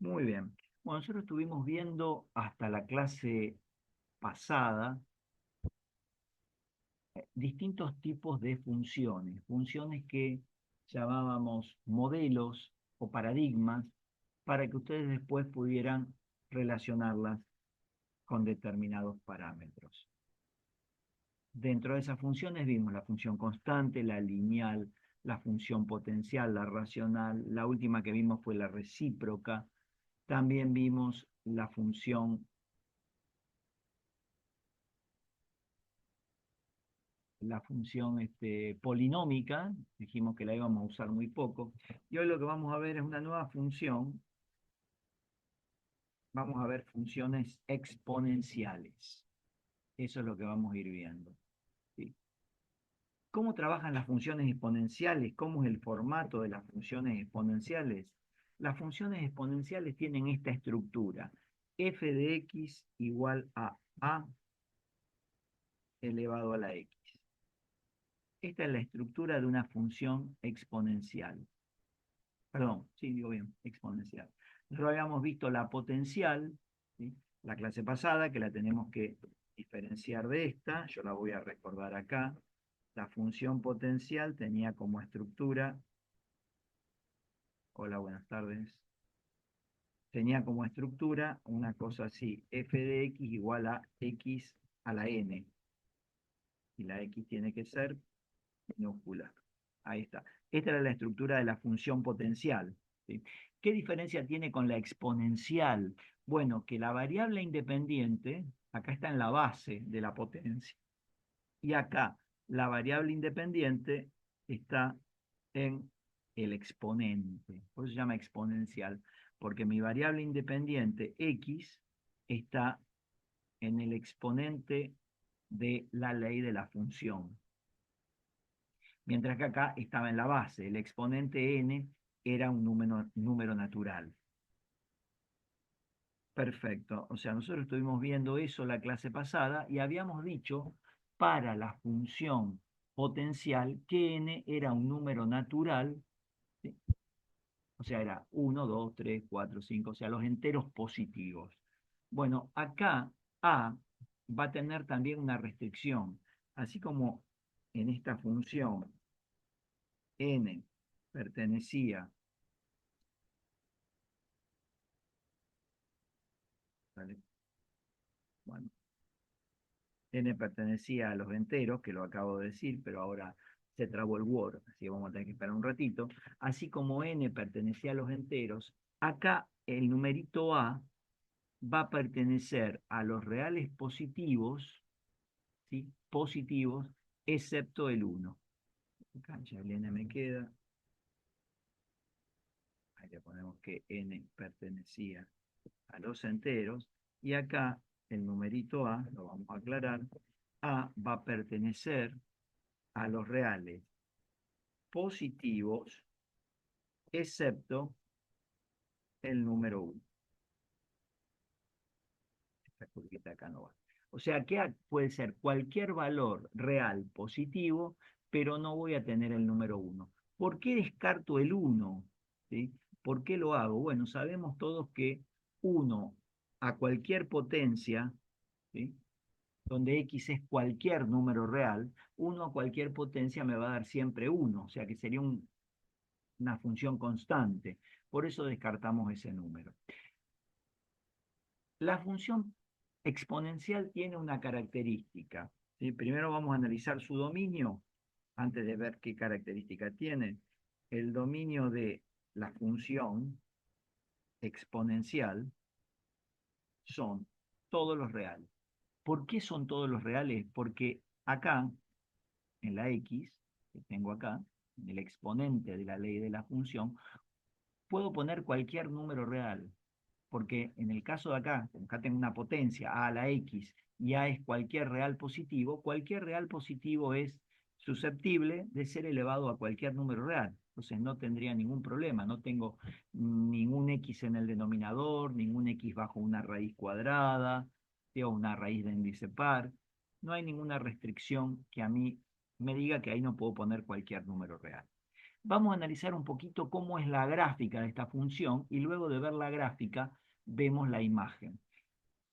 Muy bien. Bueno, nosotros estuvimos viendo hasta la clase pasada distintos tipos de funciones, funciones que llamábamos modelos o paradigmas para que ustedes después pudieran relacionarlas con determinados parámetros. Dentro de esas funciones vimos la función constante, la lineal, la función potencial, la racional, la última que vimos fue la recíproca, también vimos la función polinómica, dijimos que la íbamos a usar muy poco, y hoy lo que vamos a ver es una nueva función, vamos a ver funciones exponenciales. Eso es lo que vamos a ir viendo. ¿Sí? ¿Cómo trabajan las funciones exponenciales? ¿Cómo es el formato de las funciones exponenciales? Las funciones exponenciales tienen esta estructura. F de x igual a elevado a la x. Esta es la estructura de una función exponencial. Perdón, sí, digo bien, exponencial. Nosotros habíamos visto la potencial, ¿sí? La clase pasada, que la tenemos que diferenciar de esta, yo la voy a recordar acá. La función potencial tenía como estructura, hola, buenas tardes, tenía como estructura una cosa así, f de x igual a x a la n, y la x tiene que ser minúscula. Ahí está. Esta era la estructura de la función potencial. ¿Sí? ¿Qué diferencia tiene con la exponencial? Bueno, que la variable independiente, acá está en la base de la potencia, y acá la variable independiente está en el exponente. Por eso se llama exponencial, porque mi variable independiente x está en el exponente de la ley de la función. Mientras que acá estaba en la base, el exponente n era un número natural. Perfecto. O sea, nosotros estuvimos viendo eso la clase pasada y habíamos dicho para la función potencial que n era un número natural, ¿sí? O sea, era 1, 2, 3, 4, 5, o sea, los enteros positivos. Bueno, acá a va a tener también una restricción, así como en esta función n pertenecía, ¿vale? Bueno, n pertenecía a los enteros, que lo acabo de decir, pero ahora se trabó el Word, así que vamos a tener que esperar un ratito. Así como n pertenecía a los enteros, acá el numerito a va a pertenecer a los reales positivos, ¿sí? Positivos, excepto el 1. Acá ya el n me queda. Ahí le ponemos que n pertenecía a los enteros. Y acá el numerito a, lo vamos a aclarar, a va a pertenecer a los reales positivos, excepto el número 1. Esta curvita acá no va. O sea que puede ser cualquier valor real positivo, pero no voy a tener el número 1. ¿Por qué descarto el 1? ¿Sí? ¿Por qué lo hago? Bueno, sabemos todos que 1 a cualquier potencia, ¿sí? Donde x es cualquier número real, 1 a cualquier potencia me va a dar siempre 1, o sea que sería una función constante. Por eso descartamos ese número. La función exponencial tiene una característica, ¿sí? Primero vamos a analizar su dominio antes de ver qué característica tiene. El dominio de la función exponencial son todos los reales. ¿Por qué son todos los reales? Porque acá, en la x, que tengo acá, en el exponente de la ley de la función, puedo poner cualquier número real, porque en el caso de acá, como acá tengo una potencia a la x y a es cualquier real positivo es susceptible de ser elevado a cualquier número real. Entonces no tendría ningún problema, no tengo ningún x en el denominador, ningún x bajo una raíz cuadrada, o una raíz de índice par. No hay ninguna restricción que a mí me diga que ahí no puedo poner cualquier número real. Vamos a analizar un poquito cómo es la gráfica de esta función y luego de ver la gráfica vemos la imagen.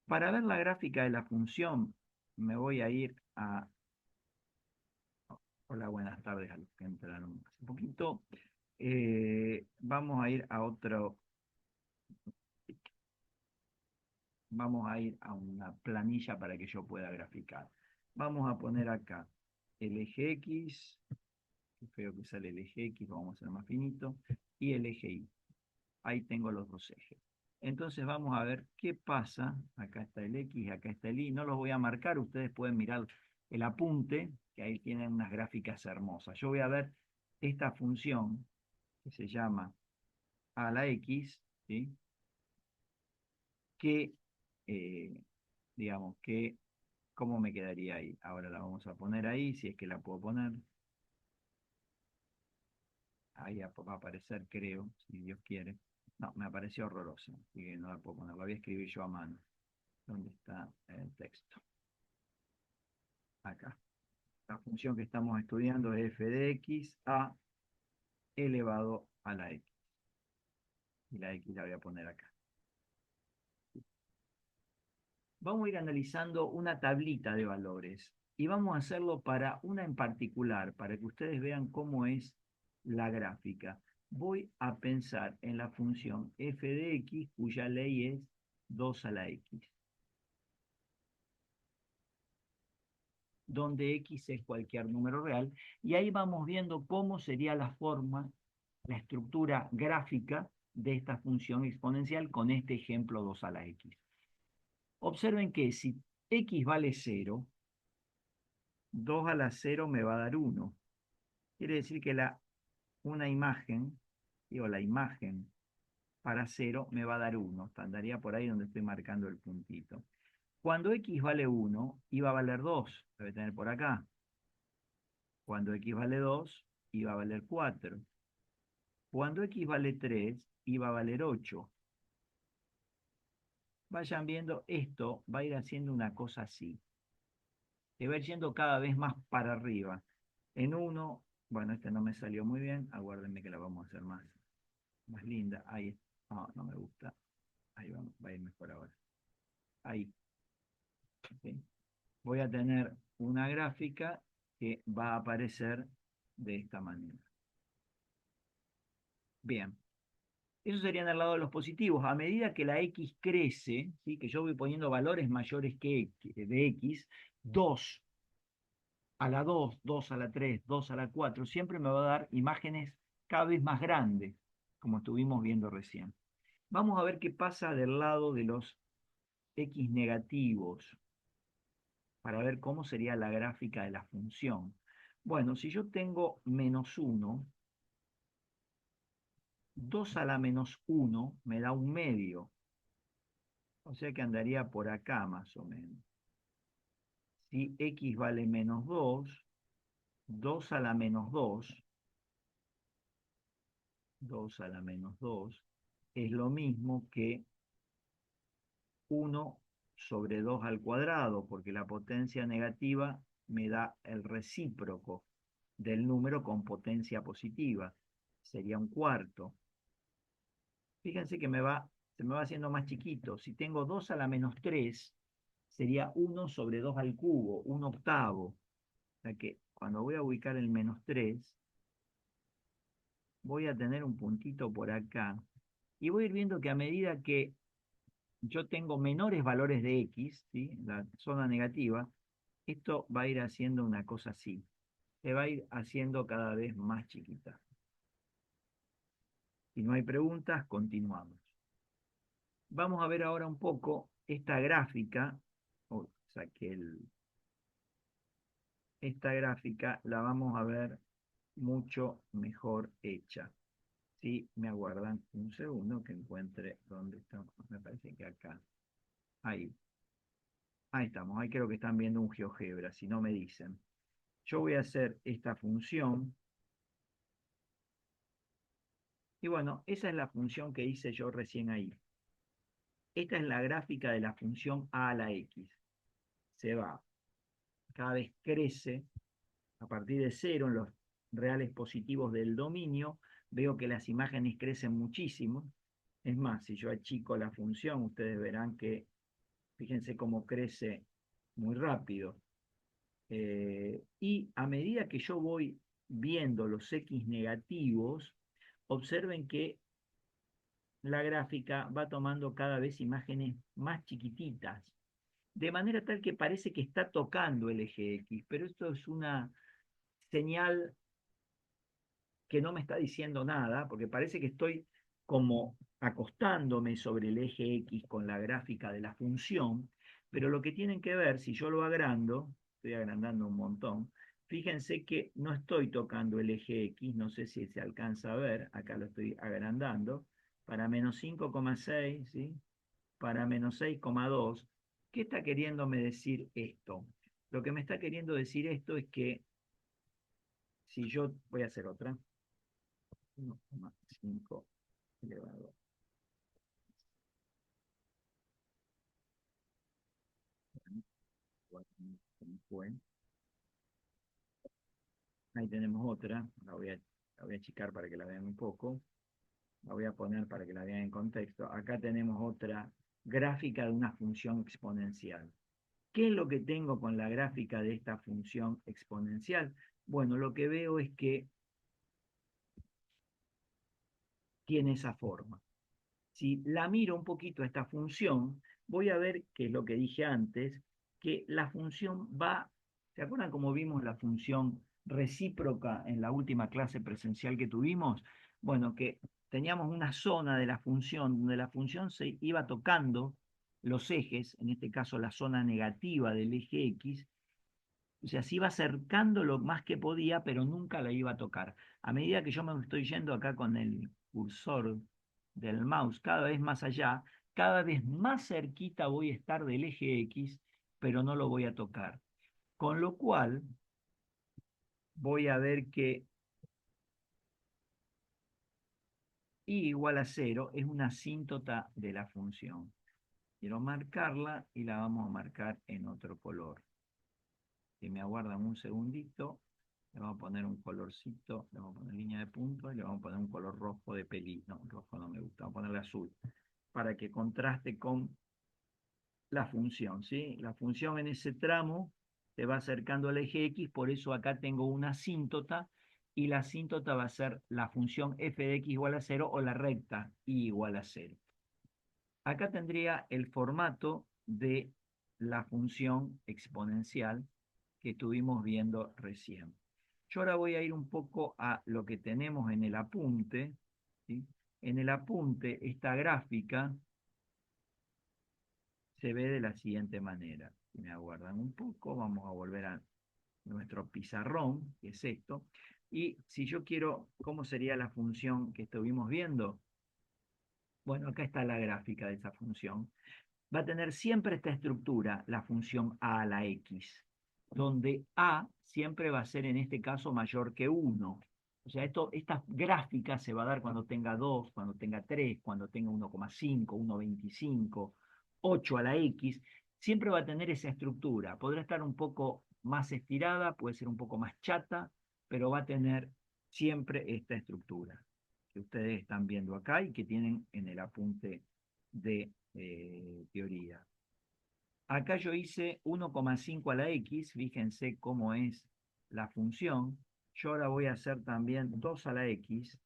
Para ver la gráfica de la función me voy a ir a... Hola, buenas tardes a los que entraron hace un poquito. Vamos a ir a otro... Vamos a ir a una planilla para que yo pueda graficar. Vamos a poner acá el eje X, qué feo que sale el eje X, lo vamos a hacer más finito, y el eje Y. Ahí tengo los dos ejes. Entonces vamos a ver qué pasa. Acá está el X, acá está el Y. No los voy a marcar, ustedes pueden mirar el apunte, que ahí tienen unas gráficas hermosas. Yo voy a ver esta función que se llama a la X, ¿sí? Que, eh, digamos, que, ¿cómo me quedaría ahí? Ahora la vamos a poner ahí, si es que la puedo poner. Ahí va a aparecer, creo, si Dios quiere. No, me apareció horrorosa, así que no la puedo poner. La voy a escribir yo a mano. ¿Dónde está el texto? Acá. La función que estamos estudiando es f de x a elevado a la x. Y la x la voy a poner acá. Vamos a ir analizando una tablita de valores y vamos a hacerlo para una en particular, para que ustedes vean cómo es la gráfica. Voy a pensar en la función f de x, cuya ley es 2 a la x, donde x es cualquier número real, y ahí vamos viendo cómo sería la forma, la estructura gráfica de esta función exponencial con este ejemplo 2 a la x. Observen que si x vale 0, 2 a la 0 me va a dar 1. Quiere decir que una imagen, digo, la imagen para 0 me va a dar 1. Andaría por ahí donde estoy marcando el puntito. Cuando x vale 1, iba a valer 2. Debe tener por acá. Cuando x vale 2, iba a valer 4. Cuando x vale 3, iba a valer 8. Vayan viendo, esto va a ir haciendo una cosa así. Se va a ir yendo cada vez más para arriba. En 1, bueno, este no me salió muy bien. Aguárdenme que la vamos a hacer más linda. Ahí, no, no me gusta. Ahí va a ir mejor ahora. Ahí. ¿Sí? Voy a tener una gráfica que va a aparecer de esta manera. Bien. Eso sería en el lado de los positivos. A medida que la x crece, ¿sí? Que yo voy poniendo valores mayores que de x, 2 a la 2, 2 a la 3, 2 a la 4, siempre me va a dar imágenes cada vez más grandes, como estuvimos viendo recién. Vamos a ver qué pasa del lado de los x negativos, para ver cómo sería la gráfica de la función. Bueno, si yo tengo menos 1, 2 a la menos 1 me da un medio. O sea que andaría por acá más o menos. Si x vale menos 2, 2 a la menos 2, 2 a la menos 2, es lo mismo que 1 sobre 2 al cuadrado, porque la potencia negativa me da el recíproco del número con potencia positiva. Sería un cuarto. Fíjense que se me va haciendo más chiquito. Si tengo 2 a la menos 3, sería 1 sobre 2 al cubo, un octavo. O sea que cuando voy a ubicar el menos 3, voy a tener un puntito por acá. Y voy a ir viendo que a medida que yo tengo menores valores de x, ¿sí? En la zona negativa, esto va a ir haciendo una cosa así. Se va a ir haciendo cada vez más chiquita. Si no hay preguntas, continuamos. Vamos a ver ahora un poco esta gráfica. Saqué esta gráfica la vamos a ver mucho mejor hecha. Si me aguardan un segundo que encuentre dónde está. Me parece que acá. Ahí. Ahí estamos. Ahí creo que están viendo un GeoGebra, si no me dicen. Yo voy a hacer esta función. Y bueno, esa es la función que hice yo recién ahí. Esta es la gráfica de la función a la x. Se va. Cada vez crece a partir de 0 en los reales positivos del dominio, veo que las imágenes crecen muchísimo. Es más, si yo achico la función, ustedes verán que, fíjense cómo crece muy rápido. Y a medida que yo voy viendo los X negativos, observen que la gráfica va tomando cada vez imágenes más chiquititas, de manera tal que parece que está tocando el eje X, pero esto es una señal que no me está diciendo nada, porque parece que estoy como acostándome sobre el eje X con la gráfica de la función, pero lo que tienen que ver, si yo lo agrando, estoy agrandando un montón, fíjense que no estoy tocando el eje X, no sé si se alcanza a ver, acá lo estoy agrandando, para menos 5,6, ¿sí? Para menos 6,2. ¿Qué está queriéndome decir esto? Lo que me está queriendo decir esto es que si yo voy a hacer otra, 1,5 elevado. Ahí tenemos otra, la voy a achicar para que la vean un poco, la voy a poner para que la vean en contexto. Acá tenemos otra gráfica de una función exponencial. ¿Qué es lo que tengo con la gráfica de esta función exponencial? Bueno, lo que veo es que tiene esa forma. Si la miro un poquito a esta función, voy a ver, que es lo que dije antes, que la función va, ¿se acuerdan cómo vimos la función recíproca en la última clase presencial que tuvimos? Bueno, que teníamos una zona de la función donde la función se iba tocando los ejes, en este caso la zona negativa del eje X, o sea, se iba acercando lo más que podía, pero nunca la iba a tocar. A medida que yo me estoy yendo acá con el cursor del mouse cada vez más allá, cada vez más cerquita voy a estar del eje X, pero no lo voy a tocar. Con lo cual, voy a ver que y igual a 0 es una asíntota de la función. Quiero marcarla y la vamos a marcar en otro color. Si me aguardan un segundito, le vamos a poner un colorcito, le vamos a poner línea de punto y le vamos a poner un color rojo de peli. No, rojo no me gusta, vamos a ponerle azul, para que contraste con la función, ¿sí? La función en ese tramo se va acercando al eje X, por eso acá tengo una asíntota, y la asíntota va a ser la función f de x igual a 0 o la recta y igual a 0. Acá tendría el formato de la función exponencial que estuvimos viendo recién. Yo ahora voy a ir un poco a lo que tenemos en el apunte, ¿sí? En el apunte, esta gráfica se ve de la siguiente manera. Si me aguardan un poco, vamos a volver a nuestro pizarrón, que es esto. Y si yo quiero, ¿cómo sería la función que estuvimos viendo? Bueno, acá está la gráfica de esa función. Va a tener siempre esta estructura, la función a la x, donde a siempre va a ser en este caso mayor que 1. O sea, esta gráfica se va a dar cuando tenga 2, cuando tenga 3, cuando tenga 1,5, 1,25, 8 a la x. Siempre va a tener esa estructura. Podrá estar un poco más estirada, puede ser un poco más chata, pero va a tener siempre esta estructura que ustedes están viendo acá y que tienen en el apunte de teoría. Acá yo hice 1,5 a la x, fíjense cómo es la función. Yo ahora voy a hacer también 2 a la x.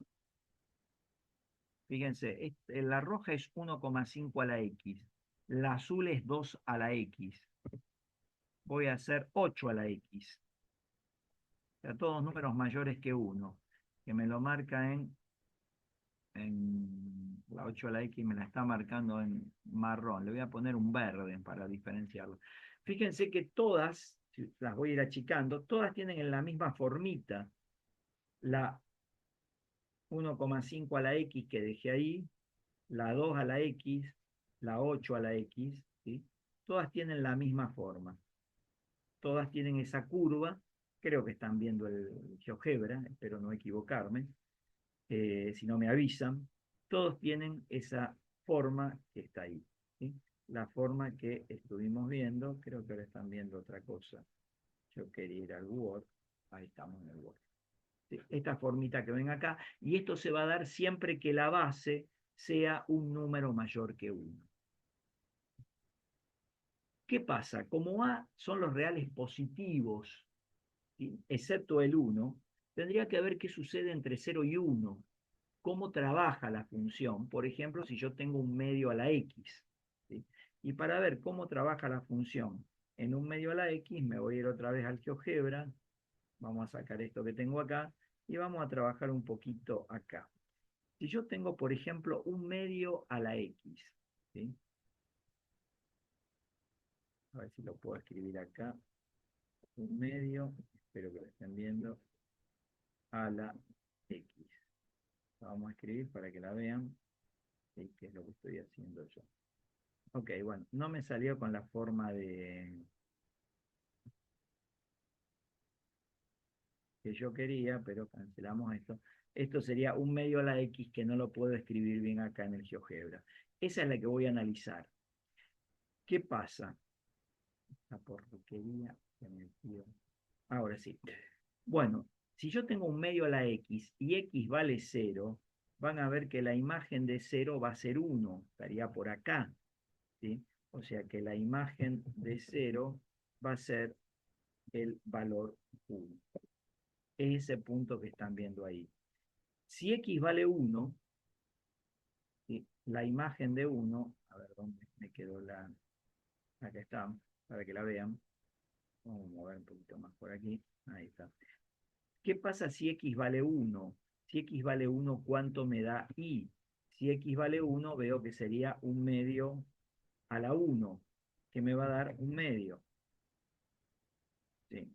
Fíjense, la roja es 1,5 a la x, la azul es 2 a la x. Voy a hacer 8 a la x. O sea, todos números mayores que 1, que me lo marca en la 8 a la X me la está marcando en marrón. Le voy a poner un verde para diferenciarlo. Fíjense que todas, si las voy a ir achicando, todas tienen en la misma formita. La 1,5 a la X que dejé ahí, la 2 a la X, la 8 a la X, ¿sí? Todas tienen la misma forma. Todas tienen esa curva. Creo que están viendo el GeoGebra, espero no equivocarme. Si no me avisan, todos tienen esa forma que está ahí, ¿sí? La forma que estuvimos viendo, creo que ahora están viendo otra cosa. Yo quería ir al Word, ahí estamos en el Word. ¿sí? Esta formita que ven acá, y esto se va a dar siempre que la base sea un número mayor que 1. ¿Qué pasa? Como A son los reales positivos, ¿sí? Excepto el 1, tendría que ver qué sucede entre 0 y 1, cómo trabaja la función. Por ejemplo, si yo tengo un medio a la x, ¿sí? Y para ver cómo trabaja la función en un medio a la x, me voy a ir otra vez al GeoGebra, vamos a sacar esto que tengo acá, y vamos a trabajar un poquito acá. Si yo tengo, por ejemplo, un medio a la x, ¿sí? A ver si lo puedo escribir acá. Un medio, espero que lo estén viendo, a la x. La vamos a escribir para que la vean, ¿sí? Que es lo que estoy haciendo yo. Ok, bueno, no me salió con la forma que yo quería, pero cancelamos esto. Esto sería un medio a la x que no lo puedo escribir bien acá en el GeoGebra. Esa es la que voy a analizar. ¿Qué pasa? La porquería que me dio. Ahora sí. Bueno, si yo tengo un medio a la x y x vale 0, van a ver que la imagen de 0 va a ser 1, estaría por acá, ¿sí? O sea que la imagen de 0 va a ser el valor 1. Es ese punto que están viendo ahí. Si x vale 1, ¿sí? La imagen de 1, a ver dónde me quedó la, acá está, para que la vean. Vamos a mover un poquito más por aquí. Ahí está. ¿Qué pasa si x vale 1? Si x vale 1, ¿cuánto me da y? Si x vale 1, veo que sería un medio a la 1, que me va a dar un medio. Sí,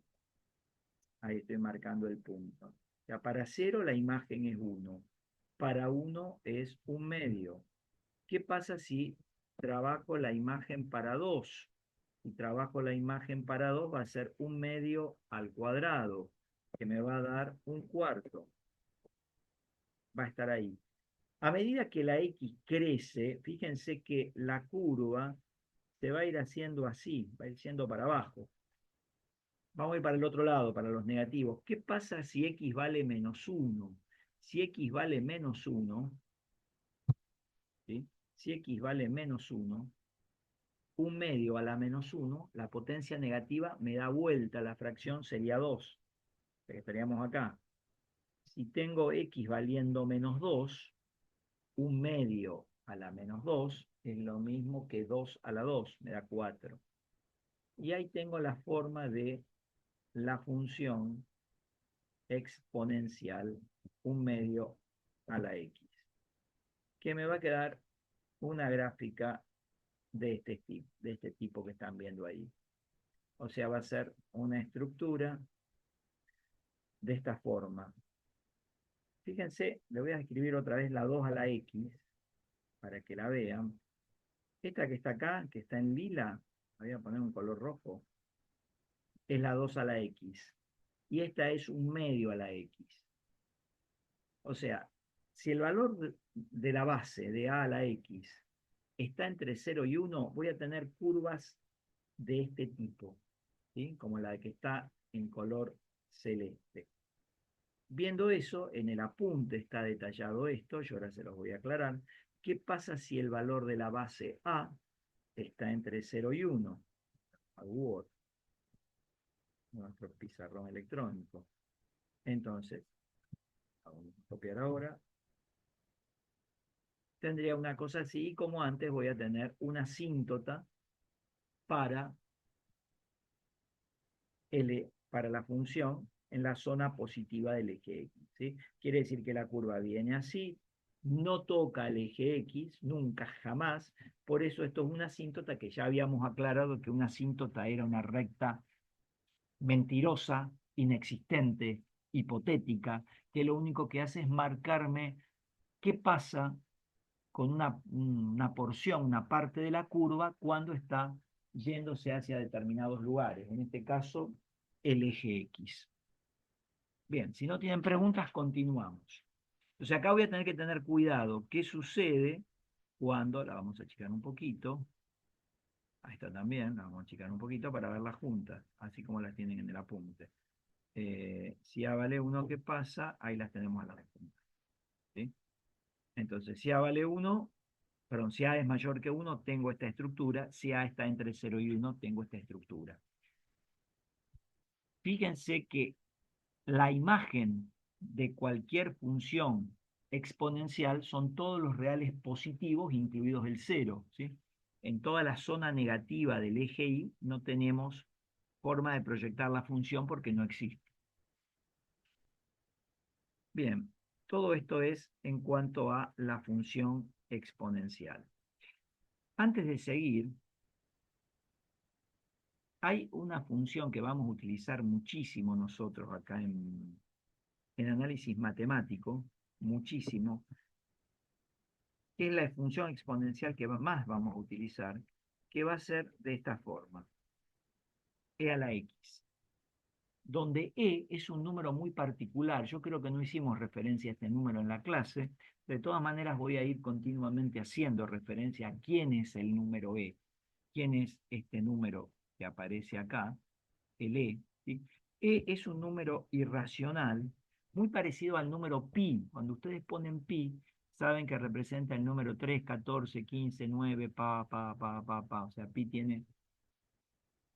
ahí estoy marcando el punto. O sea, para 0 la imagen es 1. Para 1 es un medio. ¿Qué pasa si trabajo la imagen para 2? Si trabajo la imagen para 2 va a ser un medio al cuadrado, que me va a dar un cuarto. Va a estar ahí. A medida que la X crece, fíjense que la curva se va a ir haciendo así, va a ir siendo para abajo. Vamos a ir para el otro lado, para los negativos. ¿Qué pasa si X vale menos 1? Si X vale menos 1, ¿sí? Si X vale menos 1, un medio a la menos 1, la potencia negativa me da vuelta, la fracción sería 2, que estaríamos acá. Si tengo X valiendo menos 2, un medio a la menos 2 es lo mismo que 2 a la 2, me da 4. Y ahí tengo la forma de la función exponencial un medio a la x, que me va a quedar una gráfica de este tipo que están viendo ahí. O sea, va a ser una estructura de esta forma. Fíjense, le voy a escribir otra vez la 2 a la x para que la vean. Esta que está acá, que está en lila, voy a poner un color rojo, es la 2 a la x. Y esta es un medio a la x. O sea, si el valor de la base de a la x está entre 0 y 1, voy a tener curvas de este tipo, ¿sí? Como la que está en color celeste. Viendo eso, en el apunte está detallado esto, yo ahora se los voy a aclarar. ¿Qué pasa si el valor de la base A está entre 0 y 1? A Word, nuestro pizarrón electrónico. Entonces, vamos a copiar ahora. Tendría una cosa así, y como antes voy a tener una asíntota para, para la función en la zona positiva del eje X, ¿sí? Quiere decir que la curva viene así, no toca el eje X, nunca, jamás. Por eso esto es una asíntota que ya habíamos aclarado que una asíntota era una recta mentirosa, inexistente, hipotética, que lo único que hace es marcarme qué pasa con una porción, una parte de la curva cuando está yéndose hacia determinados lugares, en este caso el eje X. Bien, si no tienen preguntas, continuamos. Entonces acá voy a tener que tener cuidado. ¿Qué sucede cuando, la vamos a achicar un poquito, ahí está también, la vamos a achicar un poquito para verlas juntas, así como las tienen en el apunte. Si A vale 1, ¿qué pasa? Ahí las tenemos a la respuesta. ¿Sí? Entonces, si A vale 1, perdón, si A es mayor que 1, tengo esta estructura. Si A está entre 0 y 1, tengo esta estructura. Fíjense que la imagen de cualquier función exponencial son todos los reales positivos, incluidos el cero, ¿sí? En toda la zona negativa del eje Y no tenemos forma de proyectar la función porque no existe. Bien, todo esto es en cuanto a la función exponencial. Antes de seguir, hay una función que vamos a utilizar muchísimo nosotros acá en análisis matemático, muchísimo, que es la función exponencial que más vamos a utilizar, que va a ser de esta forma, e a la x, donde e es un número muy particular. Yo creo que no hicimos referencia a este número en la clase. De todas maneras voy a ir continuamente haciendo referencia a quién es el número e, quién es este número que aparece acá, el e, ¿sí? E es un número irracional, muy parecido al número pi. Cuando ustedes ponen pi, saben que representa el número 3, 14, 15, 9, pa. O sea, pi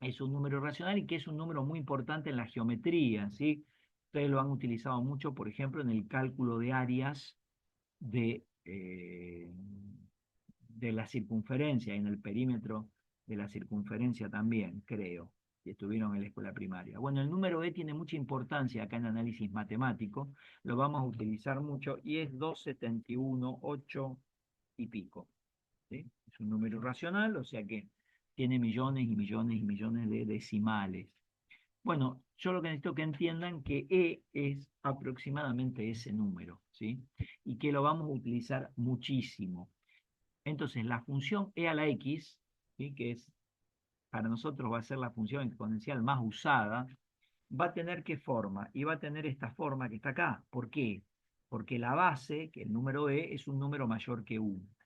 es un número irracional y que es un número muy importante en la geometría, ¿sí? Ustedes lo han utilizado mucho, por ejemplo, en el cálculo de áreas de la circunferencia, en el perímetro de la circunferencia también, creo, que estuvieron en la escuela primaria. Bueno, el número e tiene mucha importancia acá en análisis matemático, lo vamos a utilizar mucho y es 271, 8 y pico. ¿Sí? Es un número irracional, o sea que tiene millones y millones y millones de decimales. Bueno, yo lo que necesito que entiendan que E es aproximadamente ese número, ¿sí? Y que lo vamos a utilizar muchísimo. Entonces, la función e a la x, ¿sí? Que es, para nosotros va a ser la función exponencial más usada, va a tener qué forma, y va a tener esta forma que está acá. ¿Por qué? Porque la base, que el número e, es un número mayor que 1.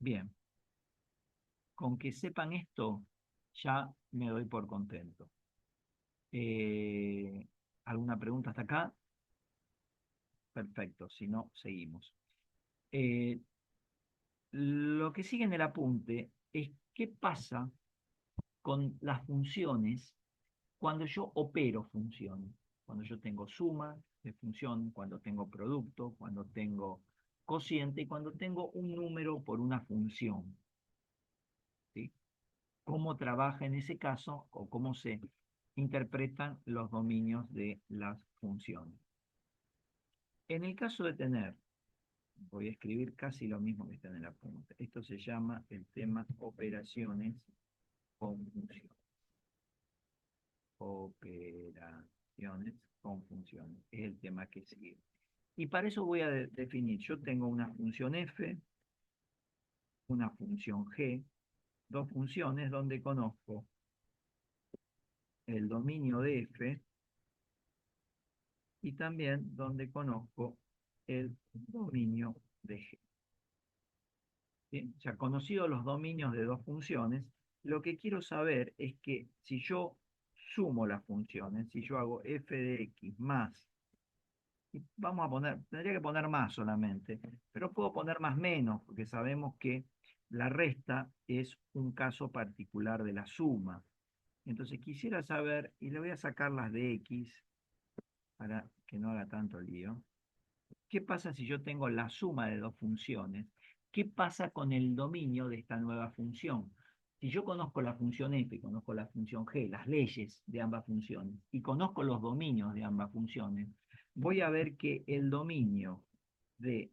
Bien, con que sepan esto, ya me doy por contento. Eh, ¿Alguna pregunta hasta acá? Perfecto, si no, seguimos. Eh, lo que sigue en el apunte es qué pasa con las funciones cuando yo opero funciones, cuando yo tengo suma de función, cuando tengo producto, cuando tengo cociente y cuando tengo un número por una función, ¿sí? ¿Cómo trabaja en ese caso o cómo se interpretan los dominios de las funciones? En el caso de tener, voy a escribir casi lo mismo que está en el apunte. Esto se llama el tema operaciones con funciones. Operaciones con funciones. Es el tema que sigue. Y para eso voy a definir. Yo tengo una función f, una función g, dos funciones donde conozco el dominio de f y también donde conozco el dominio de g. ¿Sí? Ya conocido los dominios de dos funciones, lo que quiero saber es que si yo sumo las funciones, si yo hago f de x más, y vamos a poner, tendría que poner más solamente, pero puedo poner más menos, porque sabemos que la resta es un caso particular de la suma. Entonces quisiera saber, y le voy a sacar las de x para que no haga tanto lío. ¿Qué pasa si yo tengo la suma de dos funciones? ¿Qué pasa con el dominio de esta nueva función? Si yo conozco la función f, conozco la función g, las leyes de ambas funciones, y conozco los dominios de ambas funciones, voy a ver que el dominio de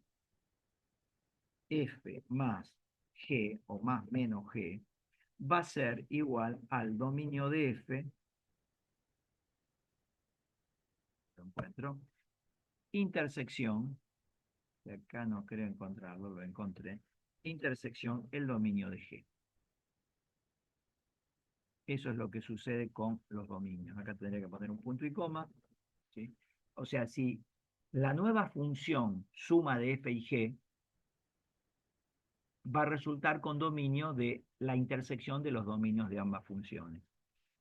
f más g o más menos g va a ser igual al dominio de f, lo encuentro, intersección, que acá no creo encontrarlo, lo encontré, intersección el dominio de G. Eso es lo que sucede con los dominios. Acá tendría que poner un punto y coma, ¿sí? O sea, si la nueva función suma de f y g va a resultar con dominio de la intersección de los dominios de ambas funciones.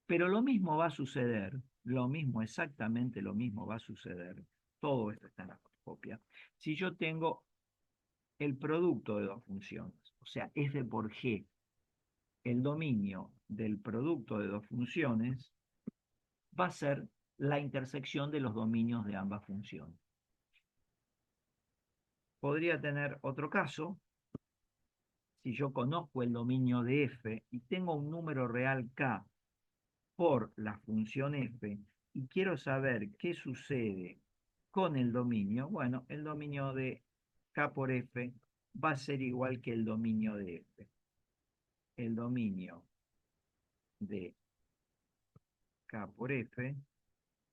Pero lo mismo va a suceder, lo mismo, exactamente lo mismo va a suceder, todo esto está en la fotocopia, si yo tengo el producto de dos funciones, o sea, f por g, el dominio del producto de dos funciones va a ser la intersección de los dominios de ambas funciones. Podría tener otro caso, si yo conozco el dominio de f y tengo un número real k por la función f y quiero saber qué sucede con el dominio, bueno, el dominio de k por f va a ser igual que el dominio de f. El dominio de k por f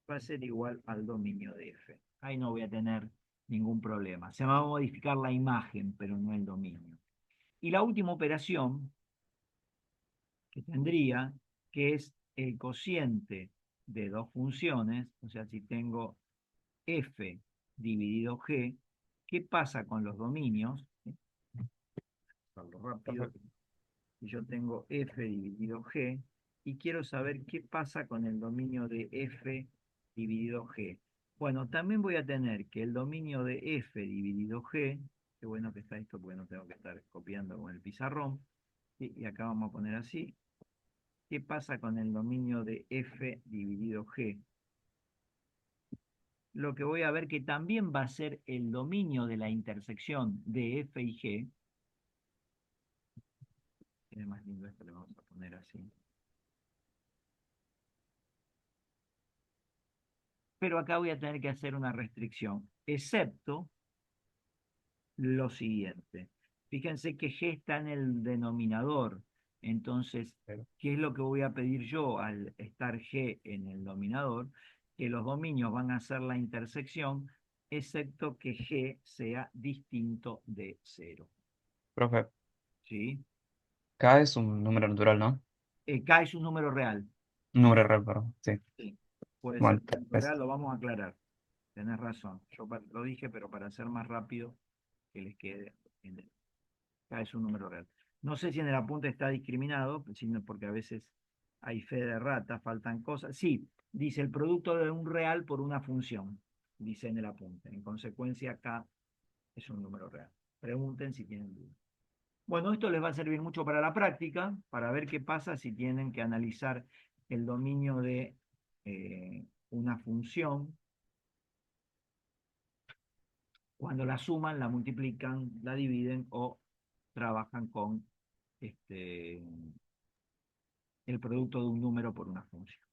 va a ser igual al dominio de f. Ahí no voy a tener ningún problema. Se va a modificar la imagen, pero no el dominio. Y la última operación que tendría, que es el cociente de dos funciones, o sea, si tengo f dividido g, ¿qué pasa con los dominios? Hacerlo rápido. Profe, Si yo tengo f dividido g y quiero saber qué pasa con el dominio de f dividido g. Bueno, también voy a tener que el dominio de f dividido g, qué bueno que está esto porque no tengo que estar copiando con el pizarrón, ¿sí? Y acá vamos a poner así, ¿qué pasa con el dominio de f dividido g? Lo que voy a ver que también va a ser el dominio de la intersección de f y g. Tiene más lindo esto, le vamos a poner así. Pero acá voy a tener que hacer una restricción, excepto lo siguiente. Fíjense que g está en el denominador. Entonces, pero, ¿qué es lo que voy a pedir yo al estar g en el denominador? Que los dominios van a ser la intersección, excepto que g sea distinto de cero. profe, ¿Sí? K es un número natural, ¿no? K es un número real. Un número real, perdón. Sí. Sí. Puede ser Bueno, un número real, lo vamos a aclarar. Tenés razón. Yo lo dije, pero para ser más rápido, que les quede. K es un número real. No sé si en el apunte está discriminado, sino porque a veces hay fe de rata, faltan cosas. Sí, dice el producto de un real por una función, dice en el apunte. En consecuencia, K es un número real. Pregunten si tienen dudas. Bueno, esto les va a servir mucho para la práctica, para ver qué pasa si tienen que analizar el dominio de una función. Cuando la suman, la multiplican, la dividen o trabajan con este, el producto de un número por una función.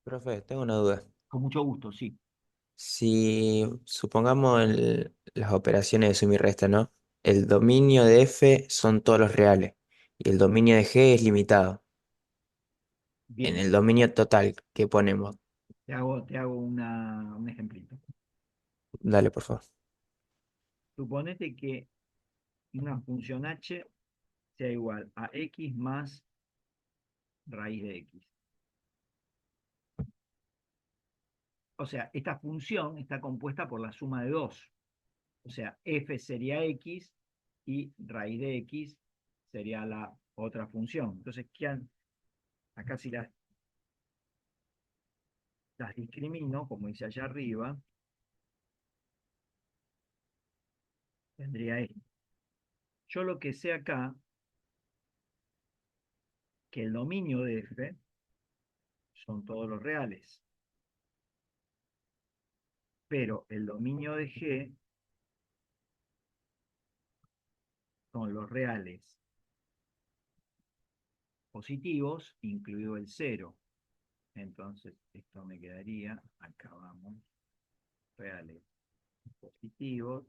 Profe, tengo una duda. Con mucho gusto, sí. Si supongamos las operaciones de suma y resta, ¿no? El dominio de f son todos los reales y el dominio de g es limitado. En Bien, el dominio total que ponemos, te hago un ejemplito. dale por favor. Suponete que una función h sea igual a x más raíz de x. O sea, esta función está compuesta por la suma de dos. O sea, f sería x y raíz de x sería la otra función. Entonces, acá si las discrimino, como dice allá arriba, tendría esto. Yo lo que sé acá, que el dominio de f son todos los reales, pero el dominio de g son los reales positivos, incluido el cero. Entonces, esto me quedaría, acá vamos, reales positivos,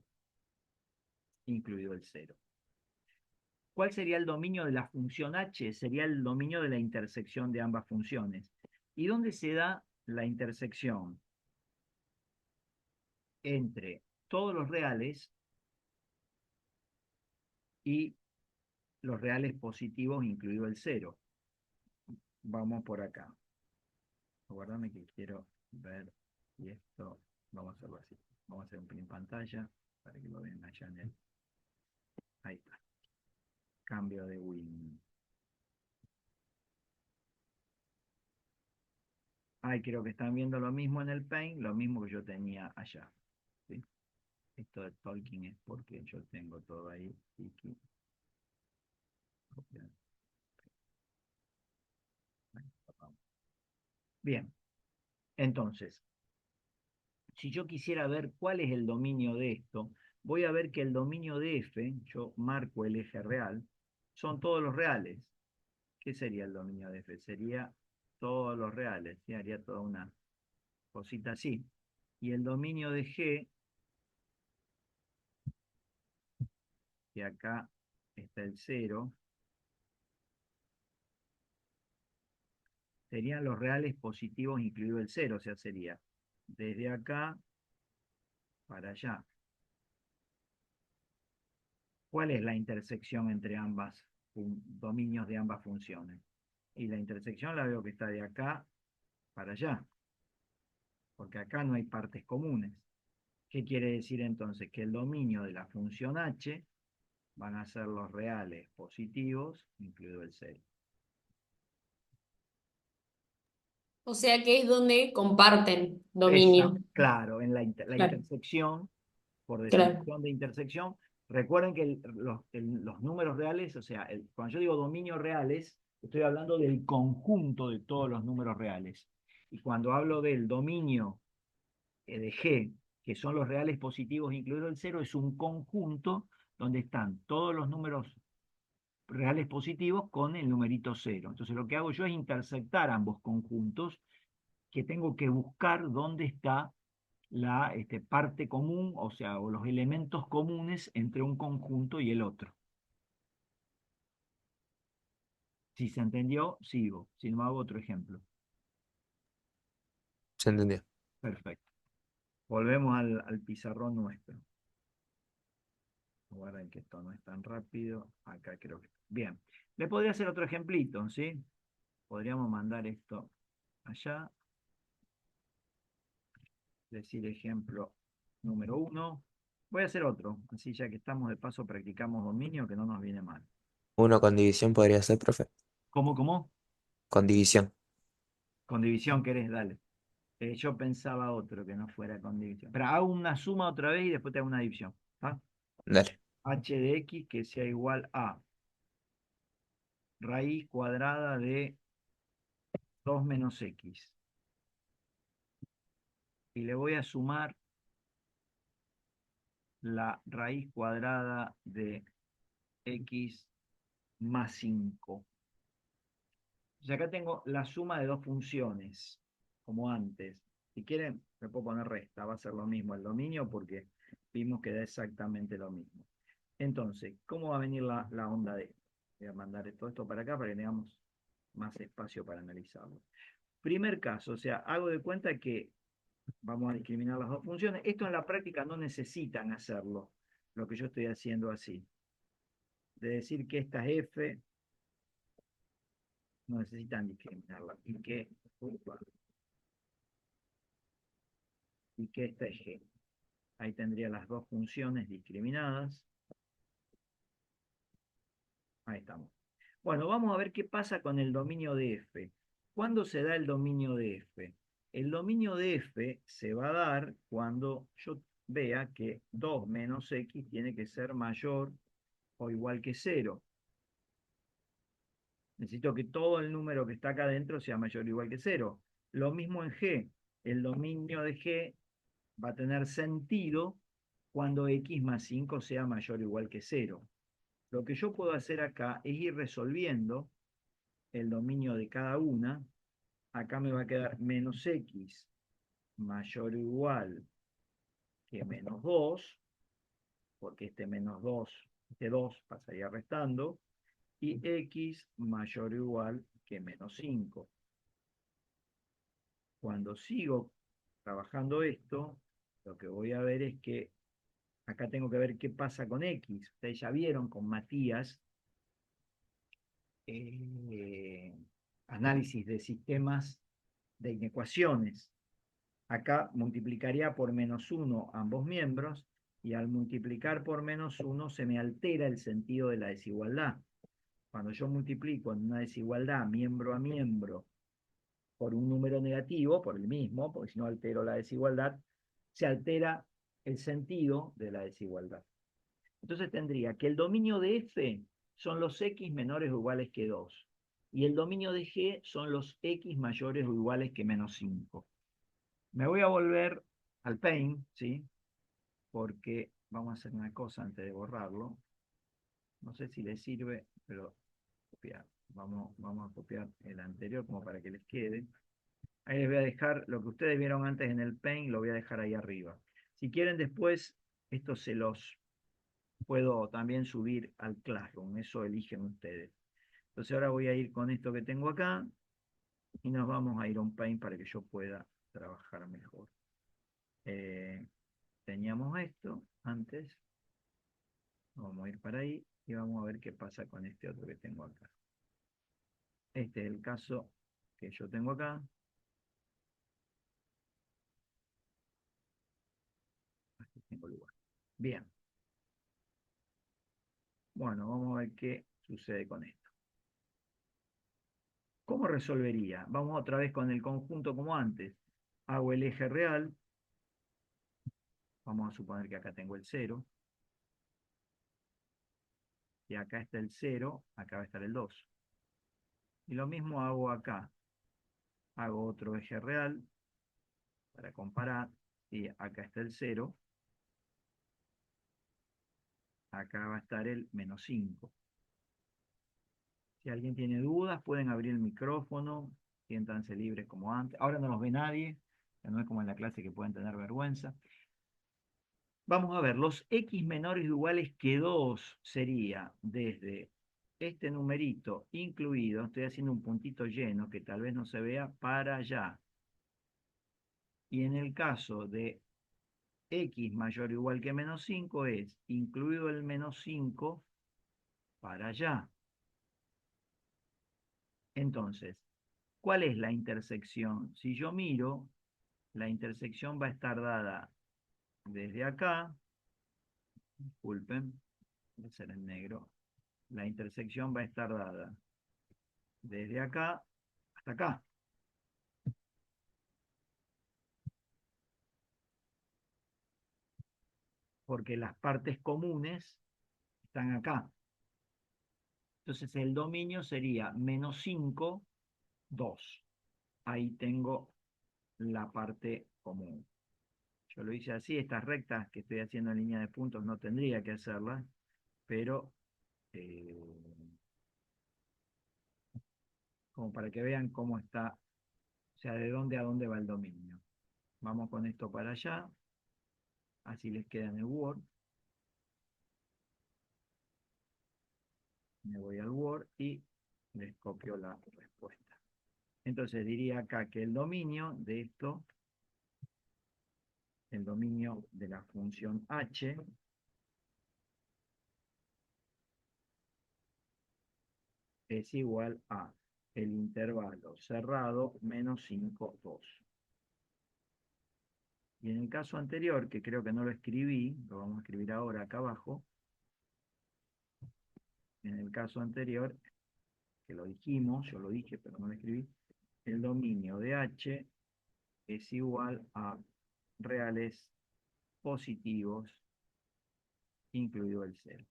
incluido el cero. ¿Cuál sería el dominio de la función h? Sería el dominio de la intersección de ambas funciones. ¿Y dónde se da la intersección? Entre todos los reales y los reales positivos, incluido el cero. Vamos por acá. Aguardame que quiero ver y esto, vamos a hacerlo así. Vamos a hacer un print pantalla para que lo vean allá en el. Ahí está. Cambio de Win. Ahí creo que están viendo lo mismo en el Paint, lo mismo que yo tenía allá. ¿Sí? Esto de Tolkien es porque yo tengo todo ahí. Copiar. Bien, entonces, si yo quisiera ver cuál es el dominio de esto, voy a ver que el dominio de F, yo marco el eje real, son todos los reales. ¿Qué sería el dominio de F? Sería todos los reales, ¿sí? Haría toda una cosita así. Y el dominio de G, que acá está el 0, serían los reales positivos incluido el 0, o sea, sería desde acá para allá. ¿Cuál es la intersección entre ambas dominios de ambas funciones? Y la intersección la veo que está de acá para allá, porque acá no hay partes comunes. ¿Qué quiere decir entonces? Que el dominio de la función h van a ser los reales positivos, incluido el 0. O sea que es donde comparten Esa, dominio. claro, en la Claro, intersección, por claro. definición de intersección, recuerden que los números reales, o sea, cuando yo digo dominios reales, estoy hablando del conjunto de todos los números reales. Y cuando hablo del dominio de G, que son los reales positivos incluido el 0, es un conjunto donde están todos los números reales positivos con el numerito 0. Entonces lo que hago yo es intersectar ambos conjuntos, que tengo que buscar dónde está la parte común, o sea, o los elementos comunes entre un conjunto y el otro. Si se entendió, sigo. Si no, hago otro ejemplo. ¿Se entendió? Perfecto. Volvemos al pizarrón nuestro. Guarden que esto no es tan rápido. Acá creo que... Bien. Le podría hacer otro ejemplito, ¿sí? Podríamos mandar esto allá. Decir ejemplo número 1. Voy a hacer otro. Así ya que estamos de paso practicamos dominio, que no nos viene mal. Uno con división podría ser, profe. ¿Cómo, cómo? Con división. Con división querés, dale. Yo pensaba otro que no fuera con división. Pero hago una suma otra vez y después te hago una división. ¿Ah? Dale. H de X que sea igual a raíz cuadrada de 2 menos X. Y le voy a sumar la raíz cuadrada de X más 5. Y acá tengo la suma de dos funciones, como antes. Si quieren, me puedo poner resta, va a ser lo mismo el dominio porque vimos que da exactamente lo mismo. Entonces, ¿cómo va a venir la onda de esto? Voy a mandar todo esto para acá para que tengamos más espacio para analizarlo. Primer caso, o sea, hago de cuenta que vamos a discriminar las dos funciones. Esto en la práctica no necesitan hacerlo, lo que yo estoy haciendo así. De decir que esta es F, no necesitan discriminarla. Y que esta es G. Ahí tendría las dos funciones discriminadas. Ahí estamos. Bueno, vamos a ver qué pasa con el dominio de F. ¿Cuándo se da el dominio de F? El dominio de F se va a dar cuando yo vea que 2 menos X tiene que ser mayor o igual que 0. Necesito que todo el número que está acá adentro sea mayor o igual que 0. Lo mismo en G. El dominio de G va a tener sentido cuando X más 5 sea mayor o igual que 0. Lo que yo puedo hacer acá es ir resolviendo el dominio de cada una. Acá me va a quedar menos X mayor o igual que menos 2, porque este menos 2, este 2 pasaría restando, y X mayor o igual que menos 5. Cuando sigo trabajando esto, lo que voy a ver es que acá tengo que ver qué pasa con X. Ustedes ya vieron con Matías análisis de sistemas de inecuaciones. Acá multiplicaría por menos 1 ambos miembros y al multiplicar por menos 1 se me altera el sentido de la desigualdad. Cuando yo multiplico en una desigualdad miembro a miembro por un número negativo, por el mismo, porque si no altero la desigualdad, se altera el sentido de la desigualdad. Entonces tendría que el dominio de F son los X menores o iguales que 2. Y el dominio de G son los X mayores o iguales que menos 5. Me voy a volver al Paint, ¿sí? Porque vamos a hacer una cosa antes de borrarlo. No sé si les sirve, pero copiar. Vamos a copiar el anterior como para que les quede. Ahí les voy a dejar lo que ustedes vieron antes en el Paint, lo voy a dejar ahí arriba. Si quieren después, esto se los puedo también subir al Classroom, eso eligen ustedes. Entonces ahora voy a ir con esto que tengo acá y nos vamos a ir a un Paint para que yo pueda trabajar mejor. Teníamos esto antes, vamos a ir para ahí y vamos a ver qué pasa con este otro que tengo acá. Este es el caso que yo tengo acá. Aquí tengo lugar. Bien. Bueno, vamos a ver qué sucede con esto. ¿Cómo resolvería? Vamos otra vez con el conjunto como antes. Hago el eje real. Vamos a suponer que acá tengo el 0. Y acá está el 0, acá va a estar el 2. Y lo mismo hago acá. Hago otro eje real para comparar. Y acá está el 0. Acá va a estar el menos 5. Si alguien tiene dudas, pueden abrir el micrófono. Siéntanse libres como antes. Ahora no los ve nadie. Ya no es como en la clase que pueden tener vergüenza. Vamos a ver, los X menores o iguales que 2 sería desde este numerito incluido, estoy haciendo un puntito lleno que tal vez no se vea, para allá. Y en el caso de X mayor o igual que menos 5 es incluido el menos 5 para allá. Entonces, ¿cuál es la intersección? Si yo miro, la intersección va a estar dada desde acá, disculpen, voy a hacer en negro, la intersección va a estar dada desde acá hasta acá. Porque las partes comunes están acá. Entonces el dominio sería menos 5, 2. Ahí tengo la parte común. Yo lo hice así, estas rectas que estoy haciendo en línea de puntos no tendría que hacerlas, pero como para que vean cómo está, o sea, de dónde a dónde va el dominio. Vamos con esto para allá, así les queda en el Word. Me voy al Word y les copio la respuesta. Entonces diría acá que el dominio de esto, el dominio de la función h, es igual a el intervalo cerrado menos 5, 2. Y en el caso anterior, que creo que no lo escribí, lo vamos a escribir ahora acá abajo, en el caso anterior, que lo dijimos, yo lo dije pero no lo escribí, el dominio de h es igual a reales positivos, incluido el 0.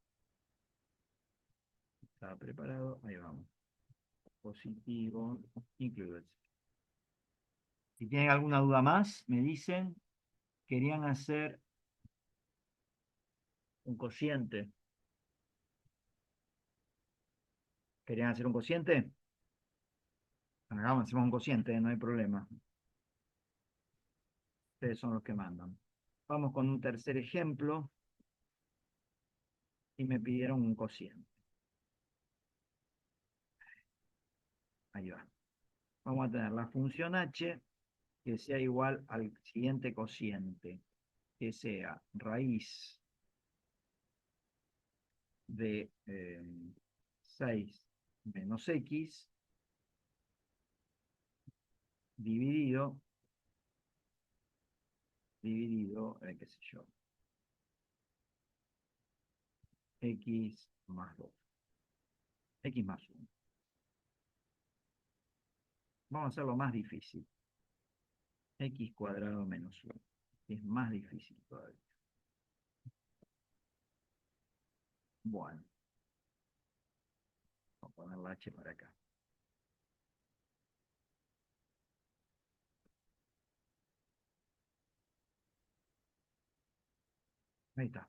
¿Estaba preparado? Ahí vamos. Positivo, incluido el 0. Si tienen alguna duda más, me dicen. Querían hacer un cociente. ¿Querían hacer un cociente? Hagamos, hacemos un cociente, no hay problema. Ustedes son los que mandan. Vamos con un tercer ejemplo. Y me pidieron un cociente. Ahí va. Vamos a tener la función h que sea igual al siguiente cociente, que sea raíz de 6 menos x dividido, qué sé yo, x más 2. X más 1. Vamos a hacerlo más difícil. X cuadrado menos 1. Es más difícil todavía. Bueno. Vamos a poner la H para acá. Ahí está.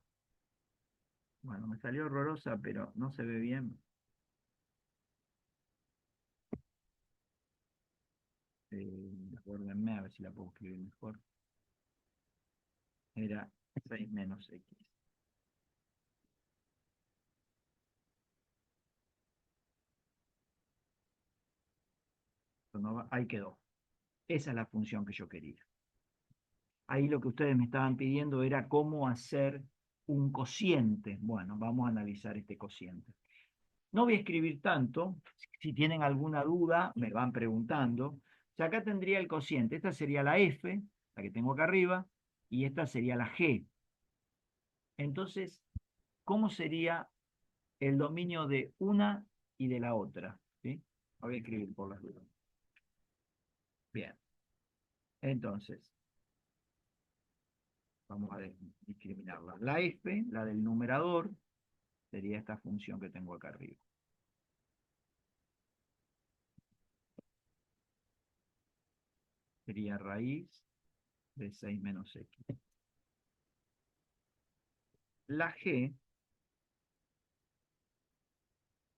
Bueno, me salió horrorosa, pero no se ve bien. Acuérdenme a ver si la puedo escribir mejor. Era 6 menos X. Ahí quedó. Esa es la función que yo quería. Ahí lo que ustedes me estaban pidiendo era cómo hacer un cociente. Bueno, vamos a analizar este cociente. No voy a escribir tanto. Si tienen alguna duda, me van preguntando. O sea, acá tendría el cociente. Esta sería la F, la que tengo acá arriba, y esta sería la G. Entonces, ¿cómo sería el dominio de una y de la otra? ¿Sí? Voy a escribir por las dudas. Bien. Entonces, vamos a discriminarla. La F, la del numerador, sería esta función que tengo acá arriba. Sería raíz de 6 menos X. La G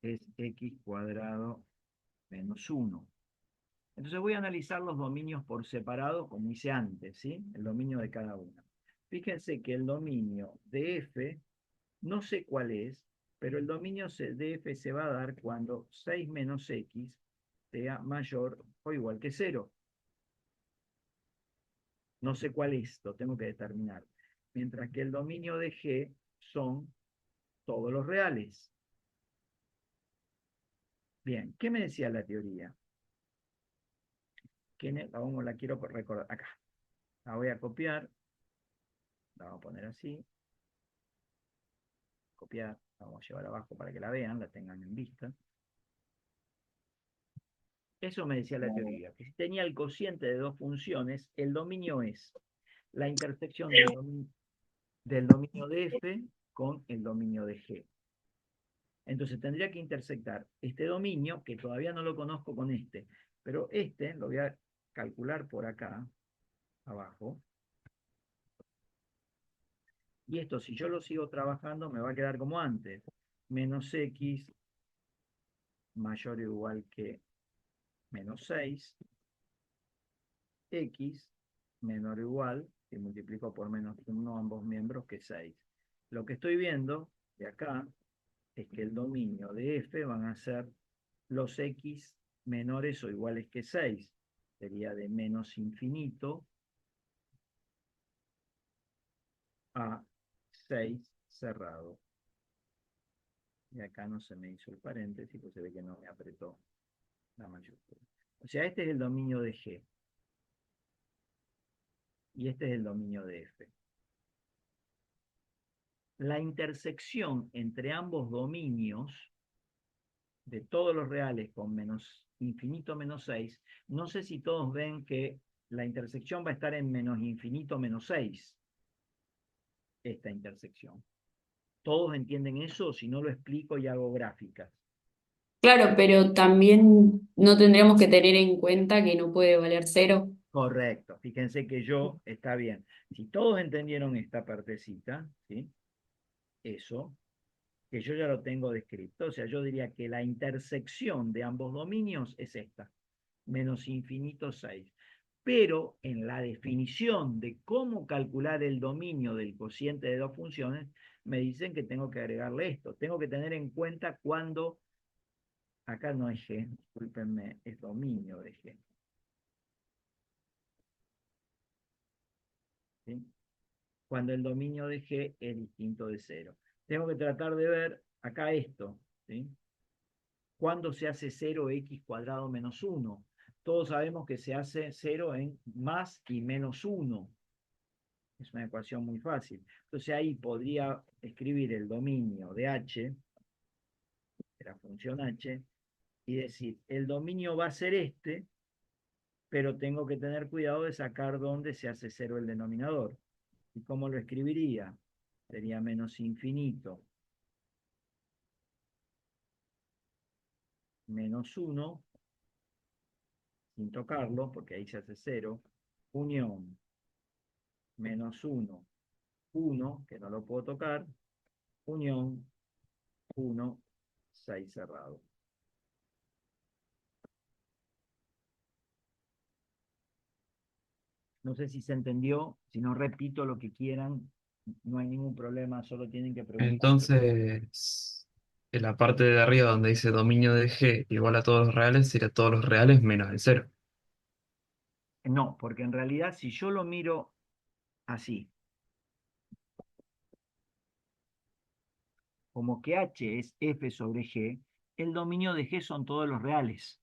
es X cuadrado menos 1. Entonces voy a analizar los dominios por separado, como hice antes, ¿sí? El dominio de cada uno. Fíjense que el dominio de F, no sé cuál es, pero el dominio de F se va a dar cuando 6 menos X sea mayor o igual que 0. No sé cuál es, lo tengo que determinar. Mientras que el dominio de G son todos los reales. Bien, ¿qué me decía la teoría? La quiero recordar acá. La voy a copiar. La vamos a poner así. Copiar. La vamos a llevar abajo para que la vean, la tengan en vista. Eso me decía la teoría, que si tenía el cociente de dos funciones, el dominio es la intersección del dominio de F con el dominio de G. Entonces tendría que intersectar este dominio, que todavía no lo conozco con este, pero este lo voy a calcular por acá, abajo. Y esto, si yo lo sigo trabajando, me va a quedar como antes. Menos X mayor o igual que menos 6. X menor o igual, que multiplico por menos 1 ambos miembros, que 6. Lo que estoy viendo de acá es que el dominio de F van a ser los X menores o iguales que 6. Sería de menos infinito a 6 cerrado. Y acá no se me hizo el paréntesis, pues se ve que no me apretó la mayúscula. O sea, este es el dominio de G. Y este es el dominio de F. La intersección entre ambos dominios de todos los reales con menos infinito menos 6, no sé si todos ven que la intersección va a estar en menos infinito menos 6. Esta intersección. ¿Todos entienden eso? Si no lo explico y hago gráficas. Claro, pero también no tendríamos que tener en cuenta que no puede valer 0. Correcto. Fíjense que está bien. Si todos entendieron esta partecita, ¿sí? Eso, que yo ya lo tengo descrito. O sea, yo diría que la intersección de ambos dominios es esta. Menos infinito 6. Pero en la definición de cómo calcular el dominio del cociente de dos funciones, me dicen que tengo que agregarle esto. Tengo que tener en cuenta cuando, acá no es G, discúlpenme, es dominio de G. ¿Sí? Cuando el dominio de G es distinto de 0. Tengo que tratar de ver acá esto. ¿Sí? ¿Cuándo se hace 0x cuadrado menos 1? Todos sabemos que se hace 0 en más y menos 1. Es una ecuación muy fácil. Entonces ahí podría escribir el dominio de H de la función h y decir, el dominio va a ser este, pero tengo que tener cuidado de sacar dónde se hace cero el denominador. ¿Y cómo lo escribiría? Sería menos infinito menos 1, sin tocarlo, porque ahí se hace 0, unión menos 1, 1, que no lo puedo tocar, unión 1, 6 cerrado. No sé si se entendió, si no repito lo que quieran, no hay ningún problema, solo tienen que preguntar. Entonces, en la parte de arriba donde dice dominio de G igual a todos los reales, sería todos los reales menos el cero. No, porque en realidad si yo lo miro así, como que H es F sobre G, el dominio de G son todos los reales.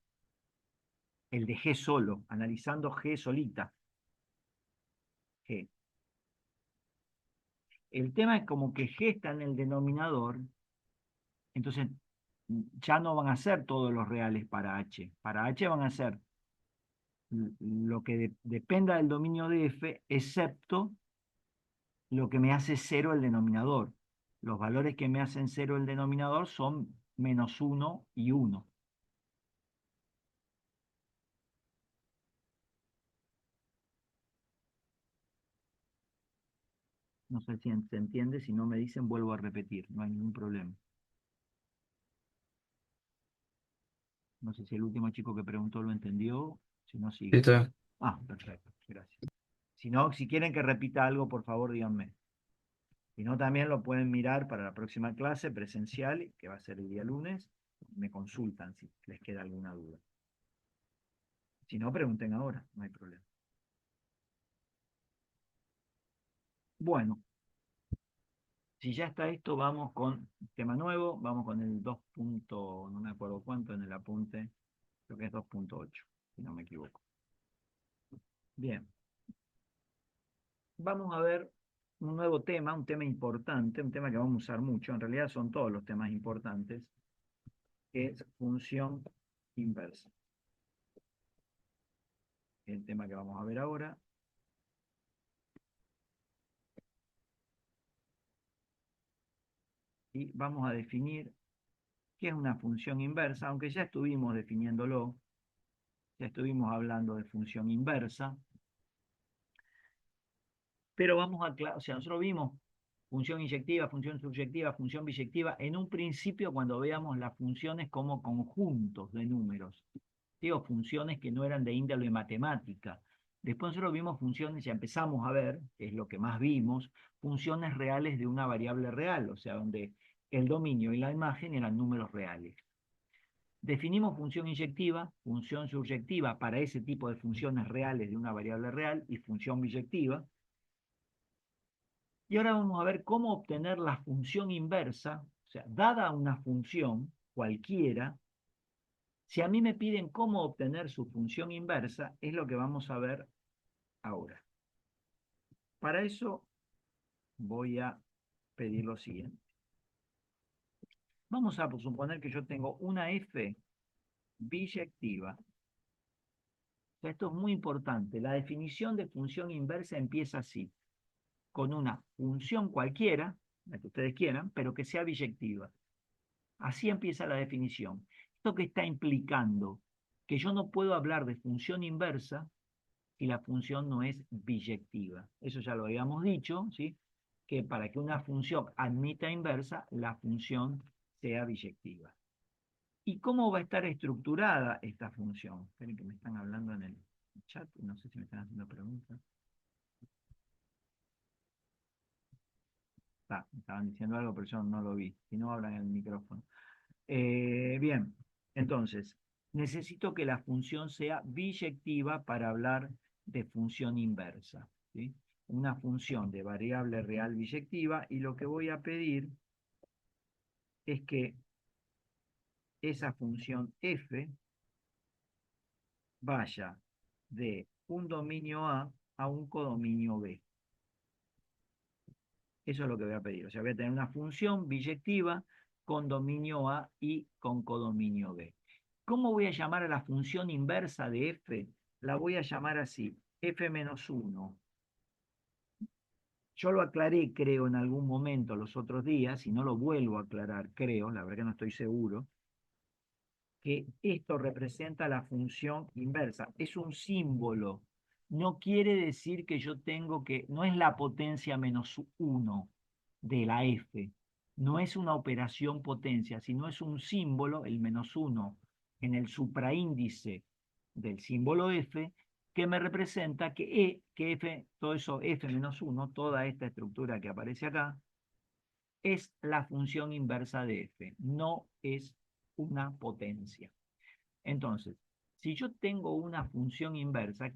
El de G solo, analizando G solita. G. El tema es como que G está en el denominador, entonces ya no van a ser todos los reales para H. Para H van a ser lo que dependa del dominio de F, excepto lo que me hace cero el denominador. Los valores que me hacen cero el denominador son menos 1 y 1. No sé si se entiende, si no me dicen vuelvo a repetir, no hay ningún problema. No sé si el último chico que preguntó lo entendió, si no sigo. ¿Listo? Ah, perfecto, gracias. Si no, si quieren que repita algo, por favor, díganme. Si no, también lo pueden mirar para la próxima clase presencial, que va a ser el día lunes. Me consultan si les queda alguna duda. Si no, pregunten ahora, no hay problema. Bueno, si ya está esto, vamos con tema nuevo. Vamos con el 2. No me acuerdo cuánto en el apunte. Creo que es 2.8, si no me equivoco. Bien. Vamos a ver un nuevo tema, un tema importante, un tema que vamos a usar mucho. En realidad son todos los temas importantes, que es función inversa. El tema que vamos a ver ahora. Y vamos a definir qué es una función inversa, aunque ya estuvimos definiéndolo, ya estuvimos hablando de función inversa, pero vamos a, o sea, nosotros vimos función inyectiva, función subyectiva, función biyectiva, en un principio cuando veamos las funciones como conjuntos de números, digo, funciones que no eran de índole matemática. Después nosotros vimos funciones, ya empezamos a ver, que es lo que más vimos, funciones reales de una variable real, o sea, donde el dominio y la imagen eran números reales. Definimos función inyectiva, función subyectiva para ese tipo de funciones reales de una variable real y función biyectiva. Y ahora vamos a ver cómo obtener la función inversa, o sea, dada una función cualquiera, si a mí me piden cómo obtener su función inversa, es lo que vamos a ver ahora. Para eso voy a pedir lo siguiente. Vamos a suponer que yo tengo una f biyectiva. O sea, esto es muy importante. La definición de función inversa empieza así, con una función cualquiera, la que ustedes quieran, pero que sea biyectiva. Así empieza la definición. ¿Esto que está implicando? Que yo no puedo hablar de función inversa si la función no es biyectiva. Eso ya lo habíamos dicho, ¿sí? Que para que una función admita inversa, la función sea biyectiva. ¿Y cómo va a estar estructurada esta función? Esperen que me están hablando en el chat, no sé si me están haciendo preguntas. Me estaban diciendo algo, pero yo no lo vi. Si no, hablan en el micrófono. Bien, entonces, necesito que la función sea biyectiva para hablar de función inversa, ¿sí? Una función de variable real biyectiva, y lo que voy a pedir es que esa función f vaya de un dominio A un codominio B. Eso es lo que voy a pedir. O sea, voy a tener una función biyectiva con dominio A y con codominio B. ¿Cómo voy a llamar a la función inversa de f? La voy a llamar así, f menos 1. Yo lo aclaré, creo, en algún momento los otros días, y no lo vuelvo a aclarar, creo, la verdad que no estoy seguro, que esto representa la función inversa. Es un símbolo. No quiere decir que yo tengo que, no es la potencia menos 1 de la f, no es una operación potencia, sino es un símbolo, el menos 1, en el supraíndice del símbolo f, que me representa que f, todo eso f menos 1, toda esta estructura que aparece acá, es la función inversa de f, no es una potencia. Entonces, si yo tengo una función inversa,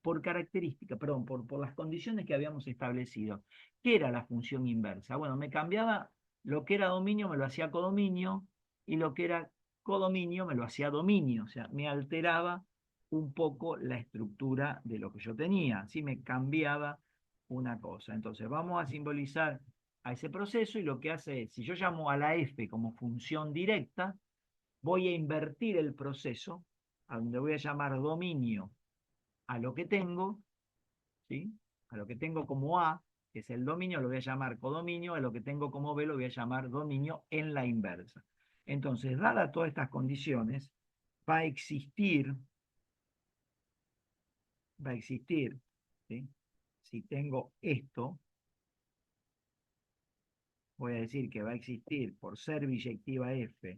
por característica, perdón, por las condiciones que habíamos establecido, ¿qué era la función inversa? Bueno, me cambiaba lo que era dominio, me lo hacía codominio, y lo que era codominio me lo hacía dominio, o sea, me alteraba un poco la estructura de lo que yo tenía, así me cambiaba una cosa. Entonces, vamos a simbolizar a ese proceso y lo que hace es, si yo llamo a la f como función directa, voy a invertir el proceso, a donde voy a llamar dominio a lo que tengo, ¿sí? A lo que tengo como A, que es el dominio, lo voy a llamar codominio, a lo que tengo como B lo voy a llamar dominio en la inversa. Entonces, dadas todas estas condiciones, va a existir, ¿sí? Si tengo esto, voy a decir que va a existir por ser biyectiva f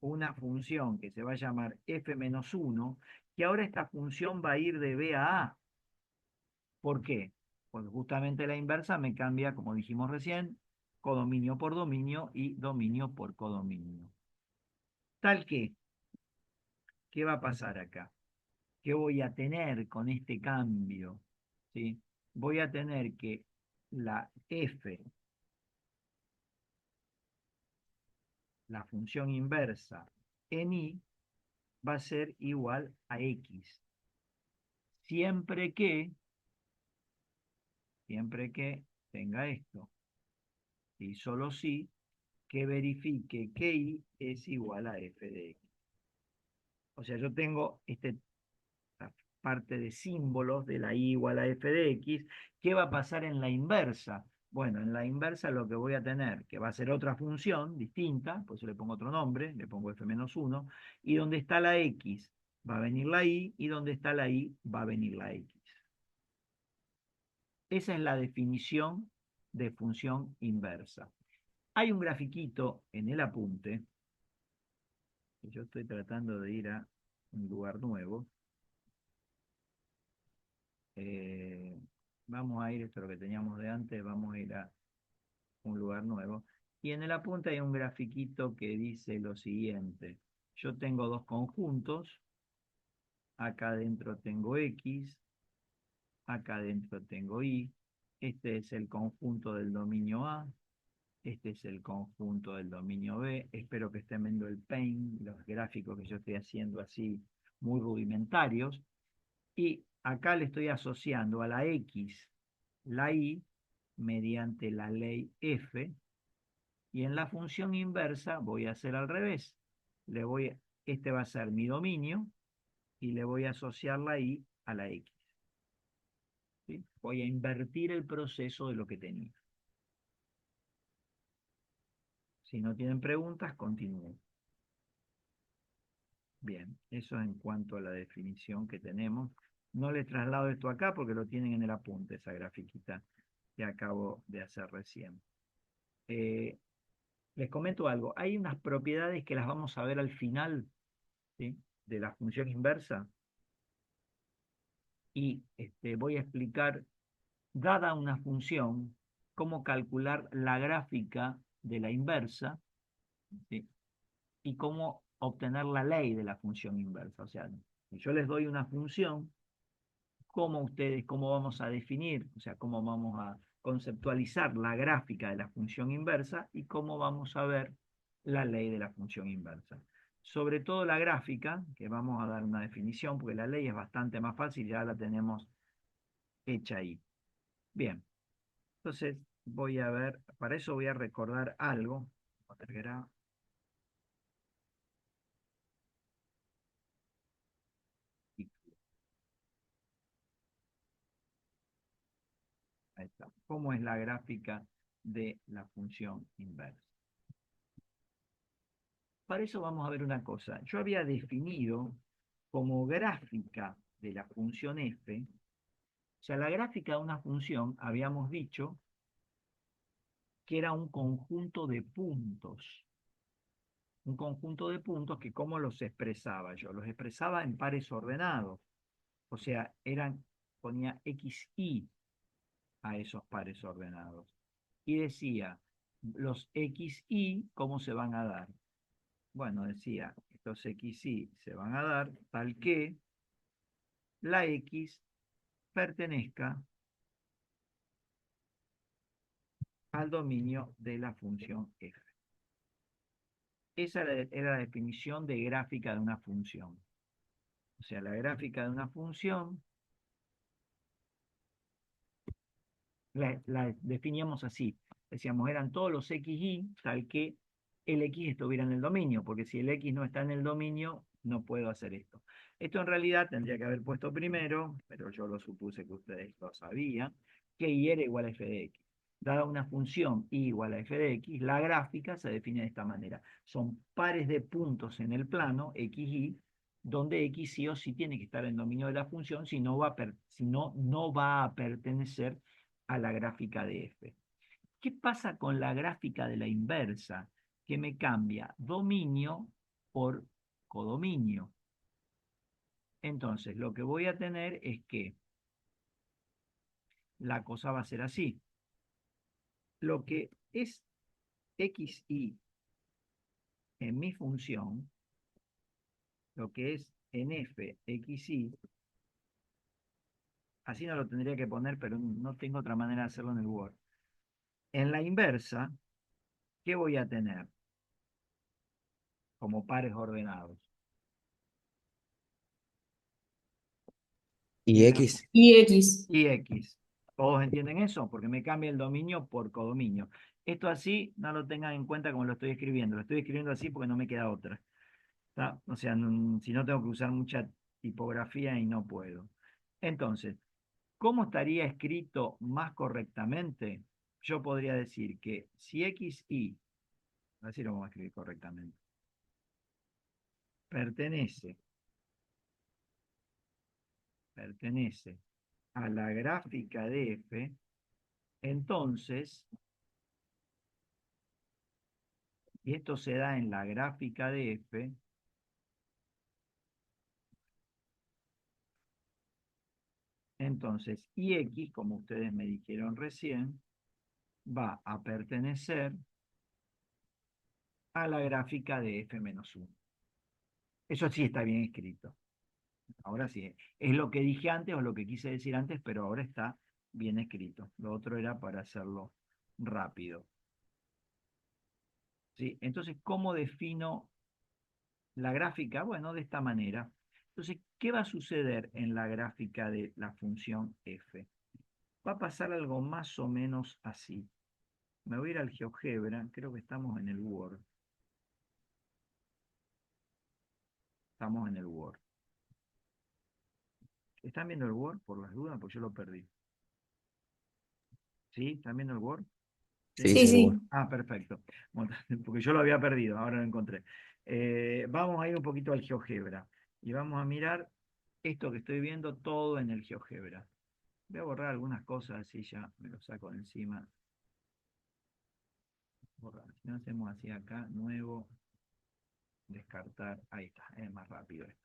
una función que se va a llamar f menos 1, que ahora esta función va a ir de B a A. ¿Por qué? Pues justamente la inversa me cambia, como dijimos recién, codominio por dominio y dominio por codominio. Tal que, ¿qué va a pasar acá? ¿Qué voy a tener con este cambio? ¿Sí? Voy a tener que la f, la función inversa en i, va a ser igual a x. Siempre que tenga esto. Y solo si que verifique que i es igual a f de x. O sea, yo tengo esta parte de símbolos de la i igual a f de x. ¿Qué va a pasar en la inversa? Bueno, en la inversa lo que voy a tener, que va a ser otra función distinta, por eso le pongo otro nombre, le pongo f menos 1, y donde está la x va a venir la y donde está la y va a venir la x. Esa es la definición de función inversa. Hay un grafiquito en el apunte, que yo estoy tratando de ir a un lugar nuevo. Vamos a ir, esto es lo que teníamos de antes, vamos a ir a un lugar nuevo. Y en el apunte hay un grafiquito que dice lo siguiente. Yo tengo dos conjuntos, acá adentro tengo x, acá adentro tengo y. Este es el conjunto del dominio A, este es el conjunto del dominio B. Espero que estén viendo el Paint, los gráficos que yo estoy haciendo así muy rudimentarios. Y acá le estoy asociando a la x la y mediante la ley f. Y en la función inversa voy a hacer al revés. Este va a ser mi dominio y le voy a asociar la y a la x. ¿Sí? Voy a invertir el proceso de lo que tenía. Si no tienen preguntas, continúo. Bien, eso en cuanto a la definición que tenemos. No les traslado esto acá porque lo tienen en el apunte, esa grafiquita que acabo de hacer recién. Les comento algo. Hay unas propiedades que las vamos a ver al final, ¿sí?, de la función inversa. Y voy a explicar, dada una función, cómo calcular la gráfica de la inversa, ¿sí?, y cómo obtener la ley de la función inversa. O sea, si yo les doy una función, cómo vamos a definir, o sea, cómo vamos a conceptualizar la gráfica de la función inversa y cómo vamos a ver la ley de la función inversa. Sobre todo la gráfica, que vamos a dar una definición, porque la ley es bastante más fácil, ya la tenemos hecha ahí. Bien, entonces voy a ver, para eso voy a recordar algo poner gráfica. Ahí está. ¿Cómo es la gráfica de la función inversa? Para eso vamos a ver una cosa. Yo había definido como gráfica de la función f, o sea, la gráfica de una función, habíamos dicho que era un conjunto de puntos. Un conjunto de puntos que, ¿cómo los expresaba yo? Los expresaba en pares ordenados. O sea, ponía xy a esos pares ordenados. Y decía, los xy, ¿cómo se van a dar? Bueno, decía, estos xy se van a dar tal que la x pertenezca al dominio de la función f. Esa era la definición de gráfica de una función. O sea, la gráfica de una función la definíamos así. Decíamos, eran todos los xy tal que el x estuviera en el dominio, porque si el x no está en el dominio, no puedo hacer esto. Esto en realidad tendría que haber puesto primero, pero yo lo supuse que ustedes lo sabían, que y era igual a f de x. Dada una función y igual a f de x, la gráfica se define de esta manera. Son pares de puntos en el plano, xy, donde x sí o sí tiene que estar en el dominio de la función, si no, no va a pertenecer a la gráfica de f. ¿Qué pasa con la gráfica de la inversa? Que me cambia dominio por codominio. Entonces, lo que voy a tener es que la cosa va a ser así. Lo que es xy en mi función, lo que es en f xy, así no lo tendría que poner, pero no tengo otra manera de hacerlo en el Word. En la inversa, ¿qué voy a tener? Como pares ordenados. Y x. Y X. Y x. ¿Todos entienden eso? Porque me cambia el dominio por codominio. Esto así no lo tengan en cuenta como lo estoy escribiendo. Lo estoy escribiendo así porque no me queda otra. ¿Está? O sea, si no tengo que usar mucha tipografía y no puedo. Entonces, ¿cómo estaría escrito más correctamente? Yo podría decir que si xy, así lo vamos a escribir correctamente, pertenece a la gráfica de f, entonces, y esto se da en la gráfica de f, entonces ix, como ustedes me dijeron recién, va a pertenecer a la gráfica de f-1. Eso sí está bien escrito. Ahora sí, es lo que dije antes o lo que quise decir antes, pero ahora está bien escrito. Lo otro era para hacerlo rápido. ¿Sí? Entonces, ¿cómo defino la gráfica? Bueno, de esta manera. Entonces, ¿qué va a suceder en la gráfica de la función f? Va a pasar algo más o menos así. Me voy a ir al GeoGebra, creo que estamos en el Word. Estamos en el Word. ¿Están viendo el Word por las dudas? Pues yo lo perdí. ¿Sí? ¿Están viendo el Word? Sí, ¿Sí? Sí, seguro. sí. Ah, perfecto. Bueno, porque yo lo había perdido, ahora lo encontré. Vamos a ir un poquito al GeoGebra y vamos a mirar esto que estoy viendo todo en el GeoGebra. Voy a borrar algunas cosas así ya me lo saco de encima. Borrar. Si no hacemos así acá, nuevo, descartar. Ahí está, es más rápido esto.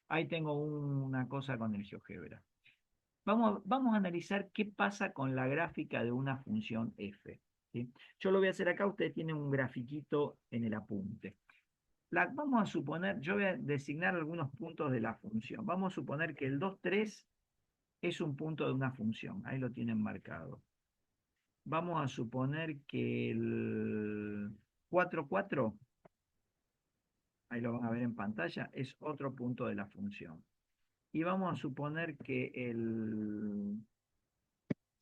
Ahí tengo una cosa con el GeoGebra. Vamos a analizar qué pasa con la gráfica de una función f. ¿Sí? Yo lo voy a hacer acá, ustedes tienen un grafiquito en el apunte. Vamos a suponer, yo voy a designar algunos puntos de la función. Vamos a suponer que el 2, 3 es un punto de una función. Ahí lo tienen marcado. Vamos a suponer que el 4, 4, ahí lo van a ver en pantalla, es otro punto de la función. Y vamos a suponer que el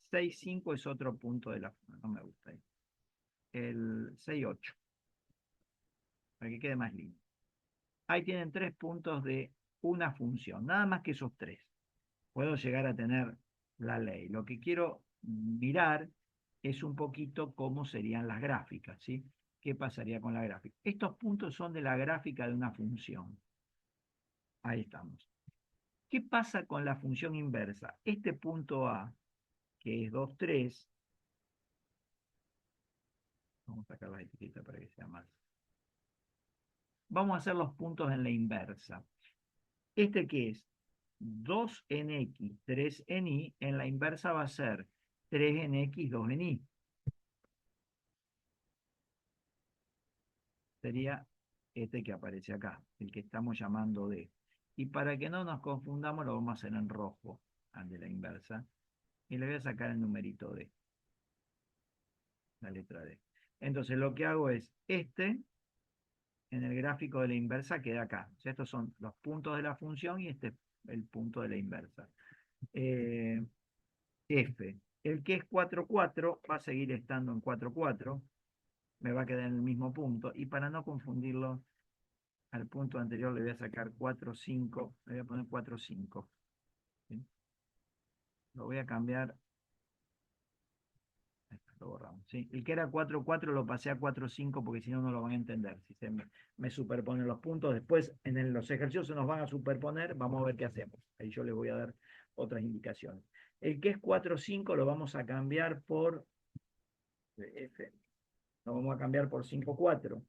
6, 5 es otro punto de la función. No me gusta ahí. El 6, 8. para que quede más lindo. Ahí tienen 3 puntos de una función, nada más que esos 3. Puedo llegar a tener la ley. Lo que quiero mirar es un poquito cómo serían las gráficas, ¿sí? ¿Qué pasaría con la gráfica? Estos puntos son de la gráfica de una función. Ahí estamos. ¿Qué pasa con la función inversa? Este punto A, que es 2, 3, vamos a sacar la etiqueta para que sea más. Vamos a hacer los puntos en la inversa. Este que es 2 en X, 3 en Y, en la inversa va a ser 3 en X, 2 en Y. Sería este que aparece acá, el que estamos llamando D. Y para que no nos confundamos, lo vamos a hacer en rojo, al de la inversa. Y le voy a sacar el numerito D, la letra D. Entonces lo que hago es, este, en el gráfico de la inversa, queda acá. O sea, estos son los puntos de la función y este es el punto de la inversa. F. El que es 4, 4 va a seguir estando en 4, 4. Me va a quedar en el mismo punto. Y para no confundirlo, al punto anterior le voy a sacar 4, 5. Le voy a poner 4, 5. ¿Sí? Lo voy a cambiar. Lo borramos. ¿Sí? El que era 4, 4 lo pasé a 4, 5 porque si no, no lo van a entender. Si se me superponen los puntos, después los ejercicios se nos van a superponer. Vamos a ver qué hacemos. Ahí yo les voy a dar otras indicaciones. El que es 4, 5 lo vamos a cambiar por F. Lo vamos a cambiar por 5, 4.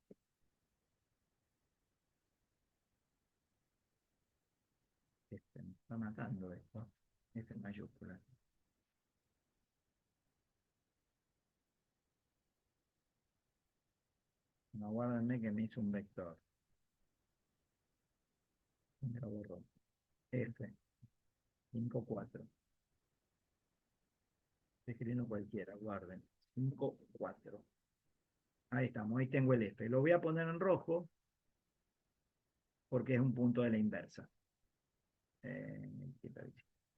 Me está matando esto. F mayúscula. No, guárdenme que me hizo un vector. Me lo borró. F, 5, 4. Estoy escribiendo cualquiera, guarden. 5, 4. Ahí estamos, ahí tengo el F. Lo voy a poner en rojo porque es un punto de la inversa.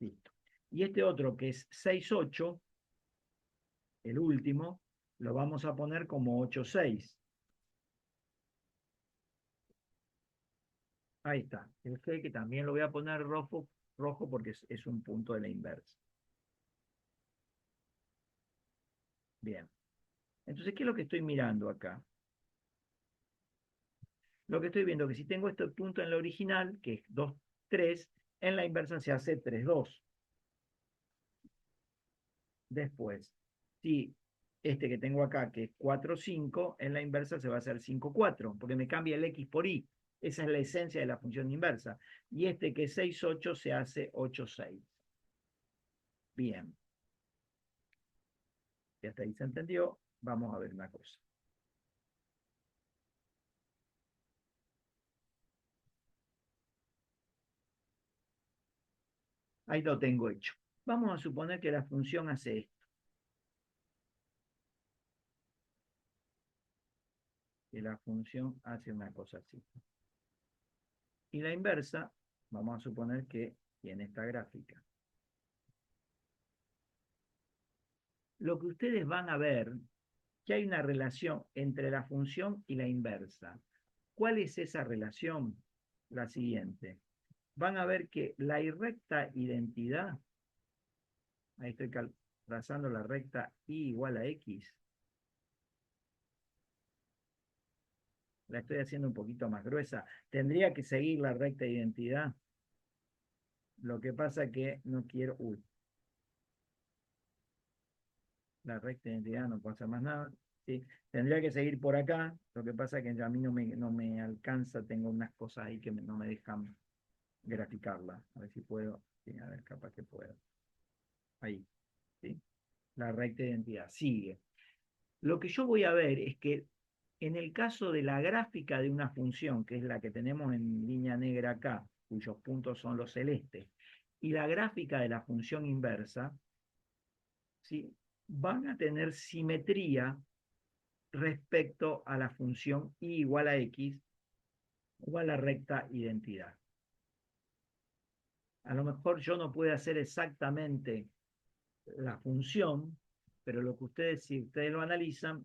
Listo. Y este otro que es 6, 8, el último, lo vamos a poner como 8, 6. Ahí está. El G que también lo voy a poner rojo, rojo porque es un punto de la inversa. Bien. Entonces, ¿qué es lo que estoy mirando acá? Lo que estoy viendo es que si tengo este punto en la original, que es 2, 3, en la inversa se hace 3, 2. Después, si este que tengo acá, que es 4, 5, en la inversa se va a hacer 5, 4, porque me cambia el X por Y. Esa es la esencia de la función inversa. Y este que es 6, 8 se hace 8, 6. Bien. Y hasta ahí se entendió. Vamos a ver una cosa. Ahí lo tengo hecho. Vamos a suponer que la función hace esto. Que la función hace una cosa así. Y la inversa, vamos a suponer que tiene esta gráfica. Lo que ustedes van a ver, que hay una relación entre la función y la inversa. ¿Cuál es esa relación? La siguiente. Van a ver que la recta identidad, ahí estoy trazando la recta y igual a x, la estoy haciendo un poquito más gruesa. Tendría que seguir la recta identidad. Lo que pasa que no quiero... Uy. La recta identidad no puedo hacer más nada. ¿Sí? Tendría que seguir por acá. Lo que pasa que a mí no me alcanza. Tengo unas cosas ahí que no me dejan graficarla. A ver si puedo. Sí, a ver, capaz que puedo. Ahí. ¿Sí? La recta identidad. Sigue. Lo que yo voy a ver es que en el caso de la gráfica de una función, que es la que tenemos en línea negra acá, cuyos puntos son los celestes, y la gráfica de la función inversa, ¿sí? Van a tener simetría respecto a la función y igual a x o a la recta identidad. A lo mejor yo no puedo hacer exactamente la función, pero lo que ustedes, si ustedes lo analizan,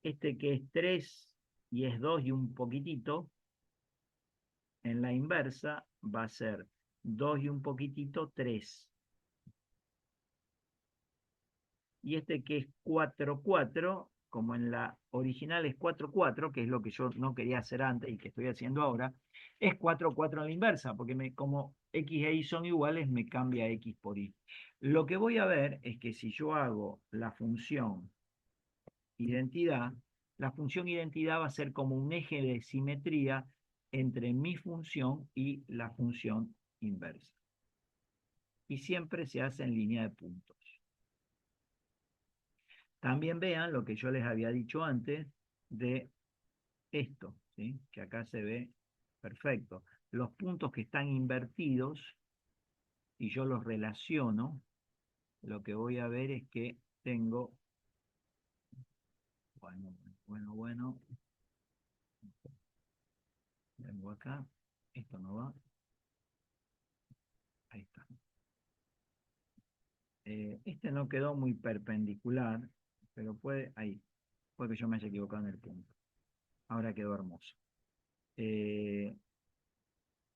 Este que es 3 y es 2 y un poquitito, en la inversa va a ser 2 y un poquitito, 3. Y este que es 4 4, como en la original es 4 4, que es lo que yo no quería hacer antes y que estoy haciendo ahora, es 4 4 en la inversa, porque como X e Y son iguales, me cambia X por Y. Lo que voy a ver es que si yo hago la función identidad, la función identidad va a ser como un eje de simetría entre mi función y la función inversa. Y siempre se hace en línea de puntos. También vean lo que yo les había dicho antes de esto, ¿sí? Que acá se ve perfecto. Los puntos que están invertidos y yo los relaciono, lo que voy a ver es que tengo, bueno, tengo acá, esto no va, ahí está. Este no quedó muy perpendicular, pero puede que yo me haya equivocado en el punto. Ahora quedó hermoso. Eh,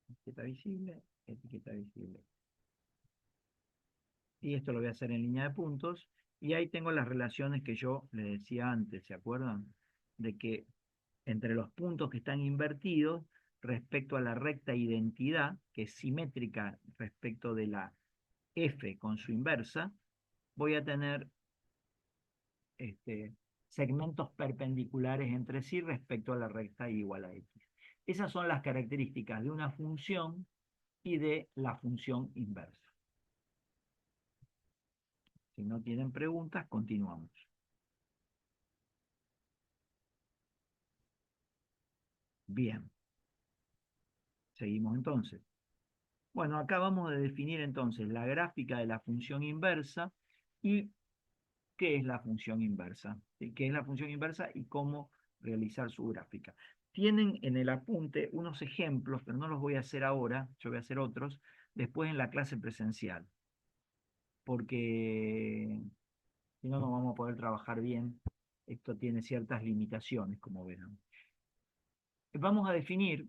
etiqueta visible, etiqueta visible. Y esto lo voy a hacer en línea de puntos. Y ahí tengo las relaciones que yo les decía antes, ¿se acuerdan? De que entre los puntos que están invertidos respecto a la recta identidad, que es simétrica respecto de la F con su inversa, voy a tener segmentos perpendiculares entre sí respecto a la recta igual a X. Esas son las características de una función y de la función inversa. Si no tienen preguntas, continuamos. Bien, seguimos entonces. Bueno, acá vamos a definir entonces la gráfica de la función inversa y qué es la función inversa. ¿Sí? ¿Qué es la función inversa y cómo realizar su gráfica? Tienen en el apunte unos ejemplos, pero no los voy a hacer ahora, yo voy a hacer otros, después en la clase presencial, porque si no, no vamos a poder trabajar bien. Esto tiene ciertas limitaciones, como verán. Vamos a definir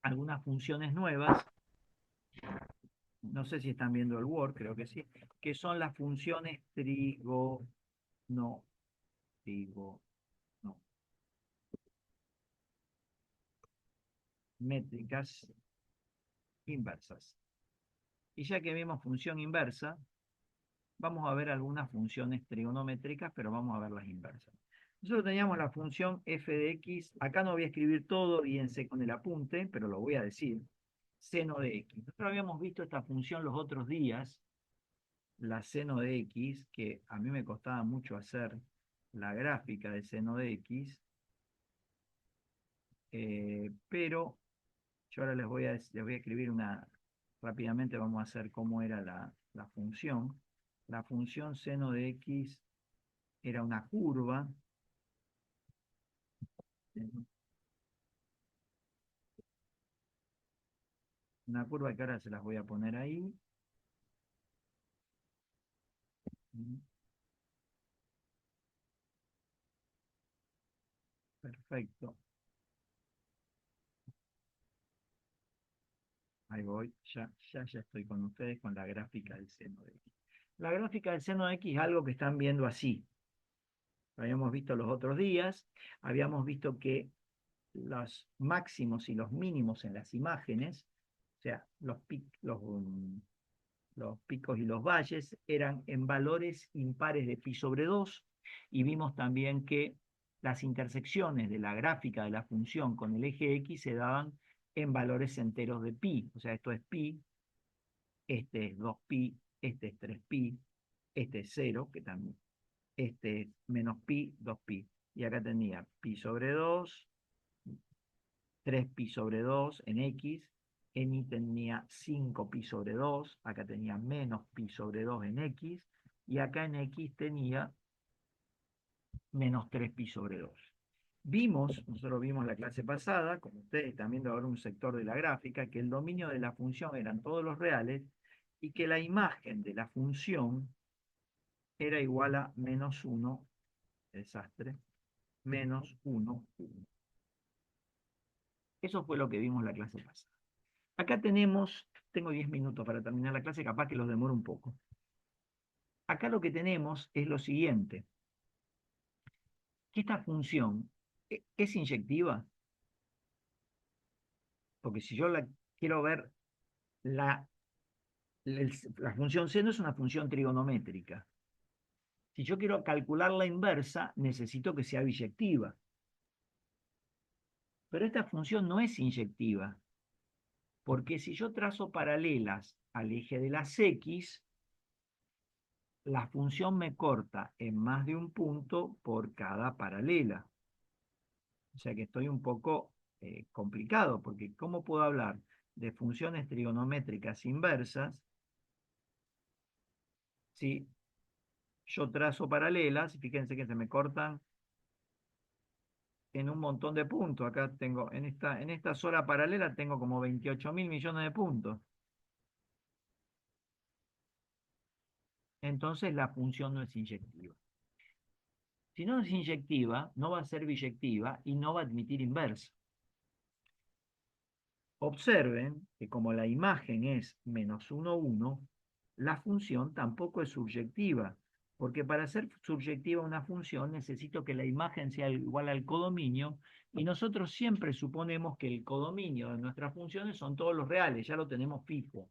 algunas funciones nuevas, no sé si están viendo el Word, creo que sí, que son las funciones trigonométricas inversas. Y ya que vimos función inversa, vamos a ver algunas funciones trigonométricas, pero vamos a ver las inversas. Nosotros teníamos la función f de x, acá no voy a escribir todo, guíense con el apunte, pero lo voy a decir, seno de x. Nosotros habíamos visto esta función los otros días, la seno de x, que a mí me costaba mucho hacer la gráfica de seno de x, pero yo ahora les voy a escribir rápidamente vamos a hacer cómo era la función. La función seno de x era una curva, que ahora se las voy a poner ahí. Perfecto. Ahí voy, ya estoy con ustedes con la gráfica del seno de x. La gráfica del seno de x es algo que están viendo así. Lo habíamos visto los otros días, habíamos visto que los máximos y los mínimos en las imágenes, o sea, los picos y los valles eran en valores impares de pi sobre 2, y vimos también que las intersecciones de la gráfica de la función con el eje x se daban en valores enteros de pi, o sea, esto es pi, este es 2pi, este es 3pi, este es 0, que también, este es menos pi, 2pi, y acá tenía pi sobre 2, 3pi sobre 2 en x, en y tenía 5pi sobre 2, acá tenía menos pi sobre 2 en x, y acá en x tenía menos 3pi sobre 2. Nosotros vimos la clase pasada, como ustedes están viendo ahora un sector de la gráfica, que el dominio de la función eran todos los reales y que la imagen de la función era igual a menos 1, desastre, menos 1, 1. Eso fue lo que vimos la clase pasada. Acá tengo 10 minutos para terminar la clase, capaz que los demoro un poco. Acá lo que tenemos es lo siguiente, que esta función es inyectiva, porque si yo quiero ver la función seno es una función trigonométrica. Si yo quiero calcular la inversa, necesito que sea biyectiva. Pero esta función no es inyectiva, porque si yo trazo paralelas al eje de las X, la función me corta en más de un punto por cada paralela. O sea que estoy un poco complicado, porque ¿cómo puedo hablar de funciones trigonométricas inversas si yo trazo paralelas? Fíjense que se me cortan en un montón de puntos. Acá tengo, en esta sola paralela tengo como 28.000 millones de puntos. Entonces la función no es inyectiva. Si no es inyectiva, no va a ser biyectiva y no va a admitir inversa. Observen que como la imagen es menos 1, 1, la función tampoco es subyectiva, porque para ser subyectiva una función necesito que la imagen sea igual al codominio, y nosotros siempre suponemos que el codominio de nuestras funciones son todos los reales, ya lo tenemos fijo.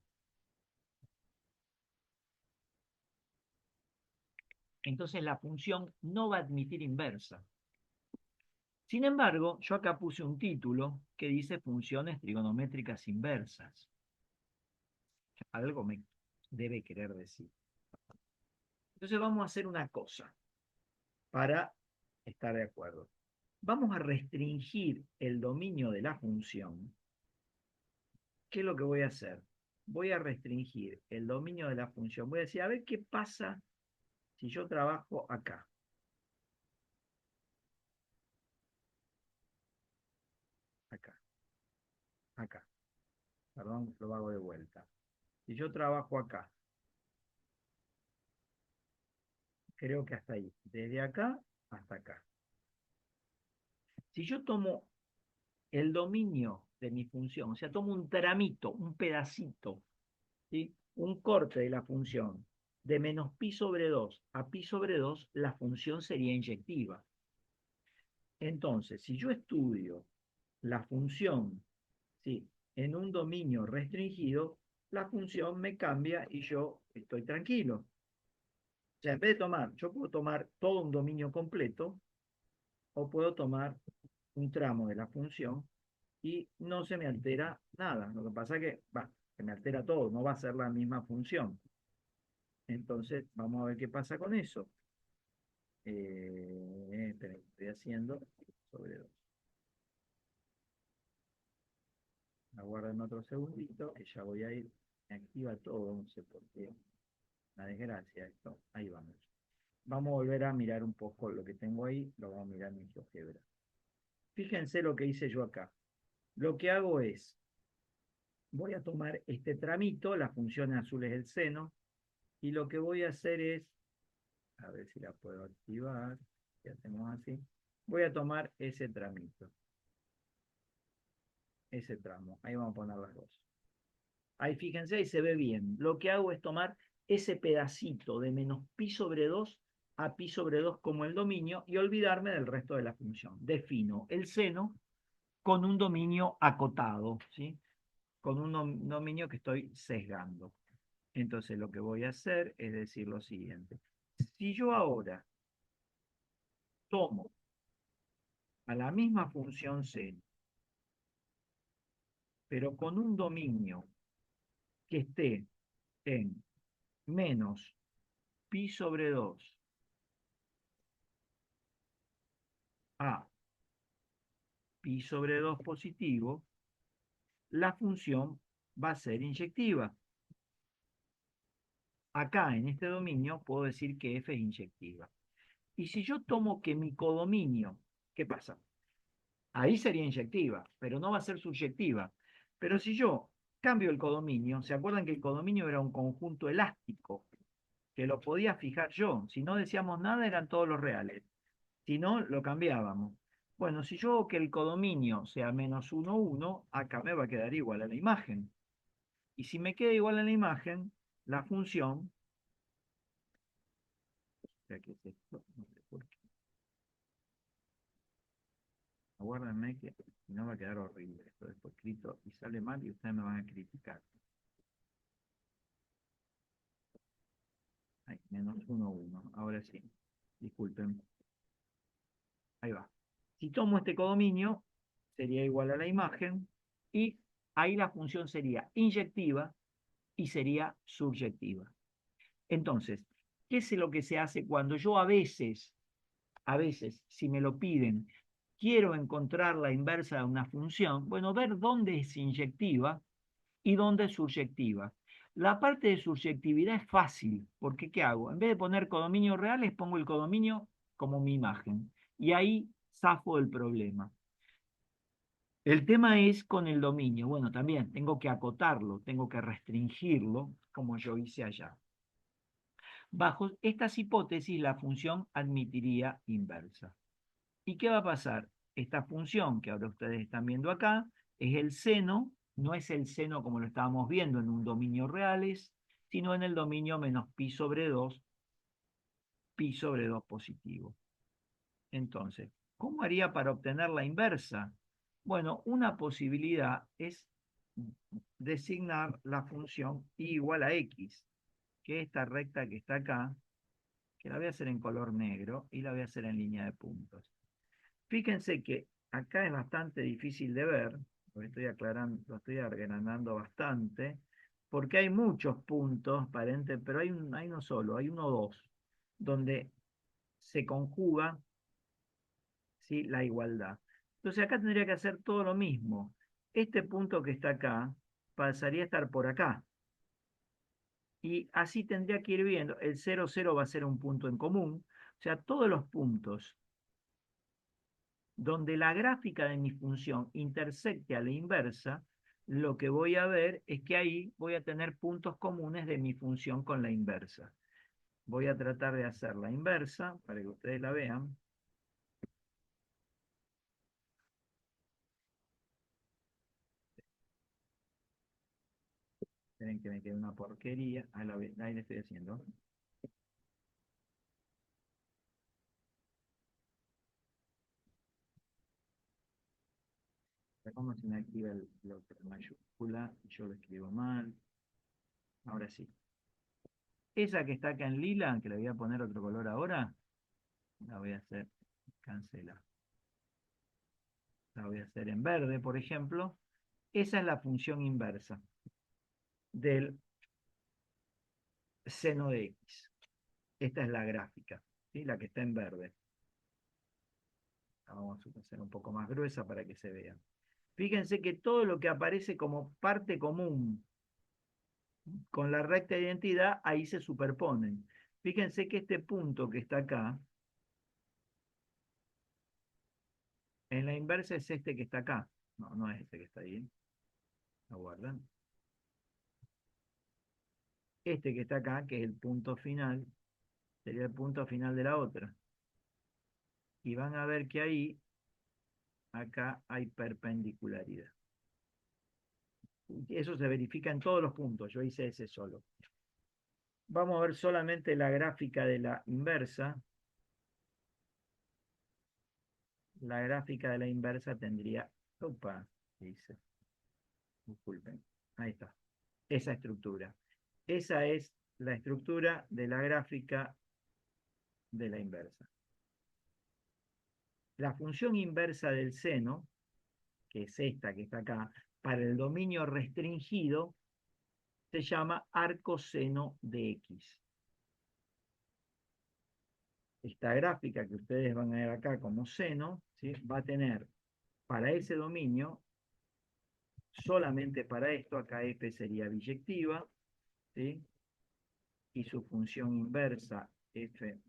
Entonces la función no va a admitir inversa. Sin embargo, yo acá puse un título que dice funciones trigonométricas inversas. Algo me debe querer decir. Entonces vamos a hacer una cosa para estar de acuerdo. Vamos a restringir el dominio de la función. ¿Qué es lo que voy a hacer? Voy a restringir el dominio de la función. Voy a decir, a ver qué pasa si yo trabajo acá. Acá. Acá. Perdón, lo hago de vuelta. Si yo trabajo acá, creo que hasta ahí. Desde acá hasta acá. Si yo tomo el dominio de mi función, o sea, tomo un tramito, un pedacito, ¿sí? Un corte de la función de menos pi sobre 2 a pi sobre 2, la función sería inyectiva. Entonces, si yo estudio la función, ¿sí?, en un dominio restringido, la función me cambia y yo estoy tranquilo. O sea, en vez de yo puedo tomar todo un dominio completo o puedo tomar un tramo de la función y no se me altera nada. Lo que pasa es que se me altera todo, no va a ser la misma función. Entonces, vamos a ver qué pasa con eso. Esperen, estoy haciendo sobre 2. Aguarden otro segundito, que ya voy a ir. Me activa todo, no sé por qué. Una desgracia esto. Ahí vamos. Vamos a volver a mirar un poco lo que tengo ahí. Lo vamos a mirar en GeoGebra. Fíjense lo que hice yo acá. Lo que hago es, voy a tomar este tramito, la función azul es el seno, y lo que voy a hacer es, a ver si la puedo activar, si hacemos así, voy a tomar ese tramito, ese tramo, ahí vamos a poner las dos. Ahí fíjense, ahí se ve bien. Lo que hago es tomar ese pedacito de menos pi sobre 2 a pi sobre 2 como el dominio y olvidarme del resto de la función. Defino el seno con un dominio acotado, ¿sí?, con un dominio que estoy sesgando. Entonces lo que voy a hacer es decir lo siguiente. Si yo ahora tomo a la misma función seno, pero con un dominio que esté en menos pi sobre 2 a pi sobre 2 positivo, la función va a ser inyectiva. Acá, en este dominio, puedo decir que f es inyectiva. Y si yo tomo que mi codominio, ¿qué pasa? Ahí sería inyectiva, pero no va a ser subyectiva. Pero si yo cambio el codominio, ¿se acuerdan que el codominio era un conjunto elástico? Que lo podía fijar yo. Si no decíamos nada, eran todos los reales. Si no, lo cambiábamos. Bueno, si yo hago que el codominio sea menos 1, 1, acá me va a quedar igual a la imagen. Y si me queda igual a la imagen, la función, espera, ¿qué es esto? No sé por qué. Aguárdenme que si no va a quedar horrible esto después escrito y sale mal y ustedes me van a criticar. Ay, menos 1, 1. Ahora sí. Disculpen. Ahí va. Si tomo este codominio, sería igual a la imagen y ahí la función sería inyectiva y sería subyectiva. Entonces, ¿qué es lo que se hace cuando yo a veces, si me lo piden, quiero encontrar la inversa de una función? Bueno, ver dónde es inyectiva y dónde es subyectiva. La parte de subyectividad es fácil, porque ¿qué hago? En vez de poner codominios reales, pongo el codominio como mi imagen. Y ahí zafo el problema. El tema es con el dominio. Bueno, también tengo que acotarlo, tengo que restringirlo, como yo hice allá. Bajo estas hipótesis, la función admitiría inversa. ¿Y qué va a pasar? Esta función que ahora ustedes están viendo acá es el seno, no es el seno como lo estábamos viendo en un dominio reales, sino en el dominio menos pi sobre 2 positivo. Entonces, ¿cómo haría para obtener la inversa? Bueno, una posibilidad es designar la función y igual a x, que esta recta que está acá, que la voy a hacer en color negro y la voy a hacer en línea de puntos. Fíjense que acá es bastante difícil de ver, lo estoy aclarando, lo estoy agrandando bastante, porque hay muchos puntos, pero hay uno solo, hay uno o dos, donde se conjuga, ¿sí?, la igualdad. Entonces acá tendría que hacer todo lo mismo. Este punto que está acá pasaría a estar por acá. Y así tendría que ir viendo. El 0, 0 va a ser un punto en común. O sea, todos los puntos donde la gráfica de mi función intersecte a la inversa, lo que voy a ver es que ahí voy a tener puntos comunes de mi función con la inversa. Voy a tratar de hacer la inversa para que ustedes la vean. Esperen que me quede una porquería. Ahí la estoy haciendo. ¿Cómo se me activa la mayúscula? Yo lo escribo mal. Ahora sí. Esa que está acá en lila, que le voy a poner otro color ahora, la voy a hacer cancelar. La voy a hacer en verde, por ejemplo. Esa es la función inversa del seno de x. Esta es la gráfica, ¿sí?, la que está en verde. La vamos a hacer un poco más gruesa para que se vea. Fíjense que todo lo que aparece como parte común con la recta de identidad, ahí se superponen. Fíjense que este punto que está acá, en la inversa es este que está acá. No, no es este que está ahí. Lo guardan. Este que está acá, que es el punto final, sería el punto final de la otra. Y van a ver que ahí, acá hay perpendicularidad. Eso se verifica en todos los puntos. Yo hice ese solo. Vamos a ver solamente la gráfica de la inversa. La gráfica de la inversa tendría... Opa, dice. Disculpen. Ahí está. Esa estructura. Esa es la estructura de la gráfica de la inversa. La función inversa del seno, que es esta que está acá, para el dominio restringido, se llama arcoseno de x. Esta gráfica que ustedes van a ver acá como seno, ¿sí?, va a tener para ese dominio, solamente para esto, acá f sería biyectiva, ¿sí?, y su función inversa, f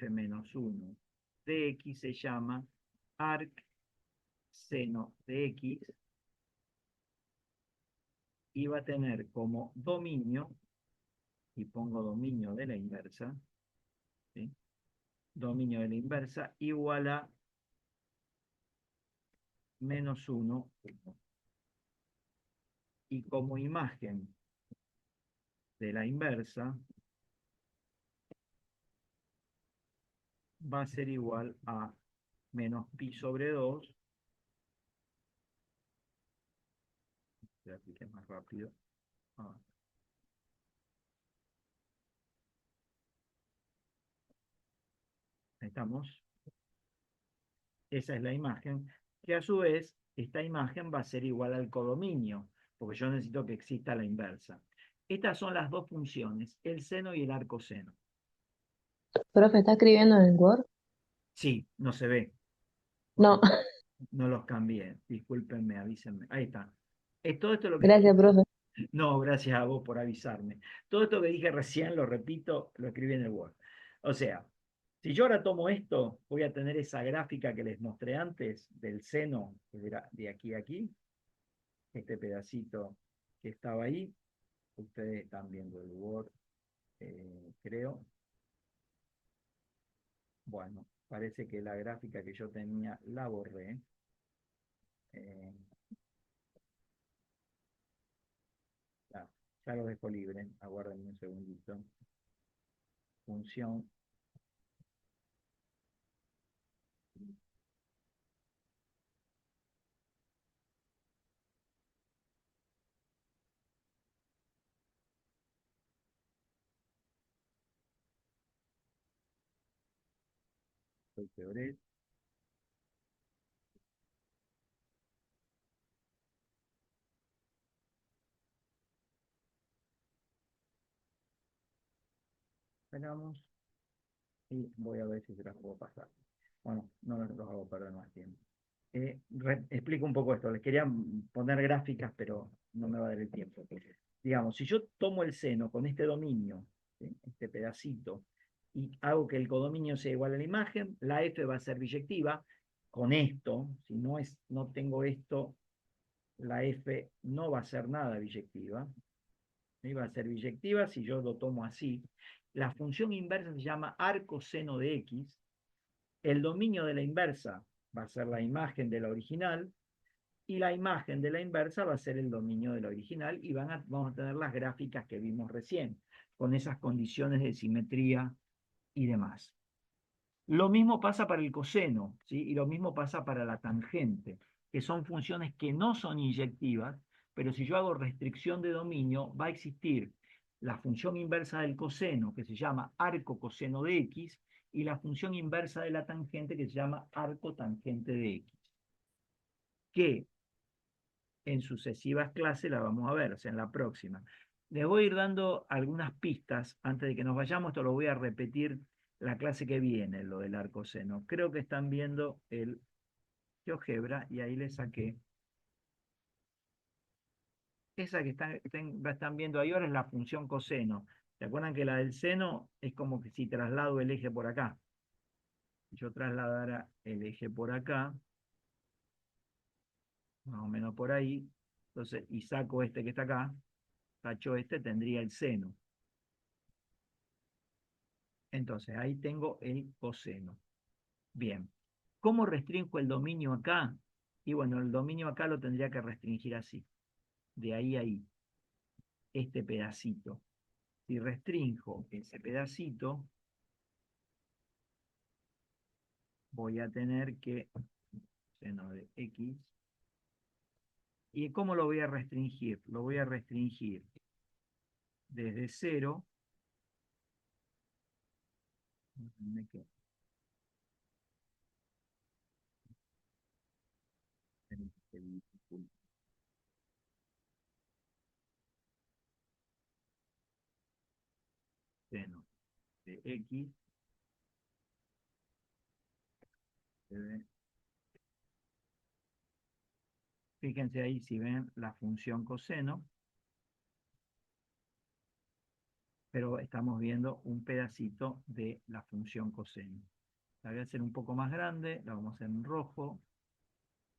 menos 1 de x, se llama arc seno de x, y va a tener como dominio, y pongo dominio de la inversa, dominio de la inversa igual a menos 1. Y como imagen de la inversa va a ser igual a menos pi sobre 2. Voy a aplicar más rápido. Ah, ahí estamos. Esa es la imagen, que a su vez, esta imagen va a ser igual al codominio, porque yo necesito que exista la inversa. Estas son las dos funciones, el seno y el arcoseno. Profe, ¿está escribiendo en el Word? Sí, no se ve, porque No, no los cambié. Discúlpenme, avísenme. Ahí está. Todo esto es lo que... gracias, profe. No, gracias a vos por avisarme. Todo esto que dije recién, lo repito, lo escribí en el Word. O sea, si yo ahora tomo esto, voy a tener esa gráfica que les mostré antes del seno, que era de aquí a aquí, este pedacito que estaba ahí. Ustedes están viendo el Word, creo. Bueno, parece que la gráfica que yo tenía la borré. Eh, ya, ya lo dejo libre, aguárdenme un segundito. Función. Soy Teoret. Esperamos. Y voy a ver si se las puedo pasar. Bueno, no los hago perder más tiempo. Explico un poco esto. Les quería poner gráficas, pero no me va a dar el tiempo. Digamos, si yo tomo el seno con este dominio, ¿sí? Este pedacito, y hago que el codominio sea igual a la imagen, la f va a ser biyectiva. Con esto, si no tengo esto, la f no va a ser nada biyectiva. ¿Sí? Va a ser biyectiva si yo lo tomo así. La función inversa se llama arcoseno de x. El dominio de la inversa va a ser la imagen de la original y la imagen de la inversa va a ser el dominio de la original y vamos a tener las gráficas que vimos recién, con esas condiciones de simetría y demás. Lo mismo pasa para el coseno, ¿sí? Y lo mismo pasa para la tangente, que son funciones que no son inyectivas, pero si yo hago restricción de dominio, va a existir la función inversa del coseno, que se llama arco coseno de x, y la función inversa de la tangente, que se llama arco tangente de x, que en sucesivas clases la vamos a ver, o sea, en la próxima. Les voy a ir dando algunas pistas antes de que nos vayamos, esto lo voy a repetir la clase que viene, lo del arcoseno. Creo que están viendo el GeoGebra y ahí les saqué. Esa que están viendo ahí ahora es la función coseno. ¿Se acuerdan que la del seno es como que si traslado el eje por acá? Yo trasladara el eje por acá, más o menos por ahí, entonces, y saco este que está acá, tacho este, tendría el seno. Entonces, ahí tengo el coseno. Bien. ¿Cómo restringo el dominio acá? Y bueno, el dominio acá lo tendría que restringir así. De ahí a ahí. Este pedacito. Si restringo ese pedacito, voy a tener que seno de x. ¿Y cómo lo voy a restringir? Lo voy a restringir desde 0. Seno de x. Fíjense ahí si ven la función coseno, pero estamos viendo un pedacito de la función coseno. La voy a hacer un poco más grande, la vamos a hacer en rojo,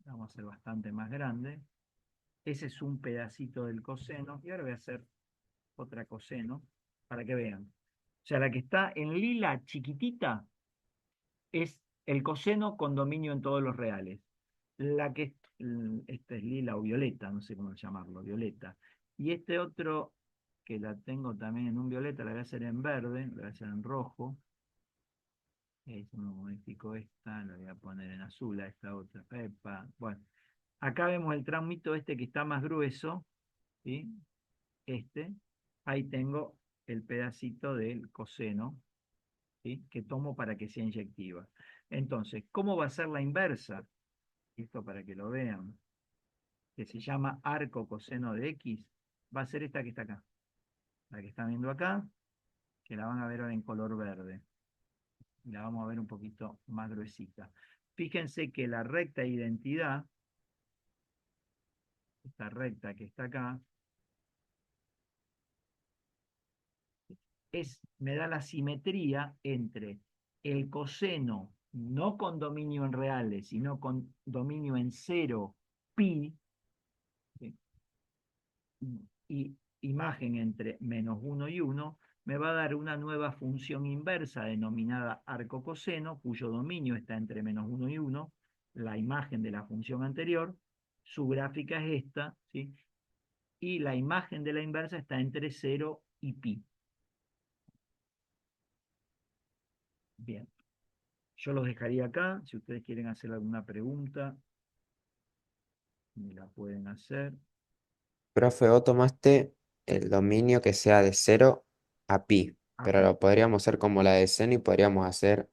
la vamos a hacer bastante más grande. Ese es un pedacito del coseno, y ahora voy a hacer otra coseno, para que vean. O sea, la que está en lila chiquitita, es el coseno con dominio en todos los reales. Esta es lila o violeta, no sé cómo llamarlo, violeta. Y este otro, que la tengo también en un violeta, la voy a hacer en verde, la voy a hacer en rojo. Eso me modifico esta, la voy a poner en azul a esta otra. Epa. Bueno, acá vemos el tramito este que está más grueso, ¿sí? Ahí tengo el pedacito del coseno, ¿sí? Que tomo para que sea inyectiva. Entonces, ¿cómo va a ser la inversa? Esto para que lo vean, que se llama arco coseno de X, va a ser esta que está acá. La que están viendo acá, que la van a ver ahora en color verde. La vamos a ver un poquito más gruesita. Fíjense que la recta de identidad, esta recta que está acá, me da la simetría entre el coseno, no con dominio en reales, sino con dominio en 0, pi, ¿sí? Y imagen entre -1 y 1, me va a dar una nueva función inversa denominada arco coseno, cuyo dominio está entre -1 y 1, la imagen de la función anterior, su gráfica es esta, ¿sí? Y la imagen de la inversa está entre 0 y pi. Bien, yo los dejaría acá, si ustedes quieren hacer alguna pregunta, me la pueden hacer. Profe, vos tomaste el dominio que sea de 0 a pi, pero Aquí, lo podríamos hacer como la de seno y podríamos hacer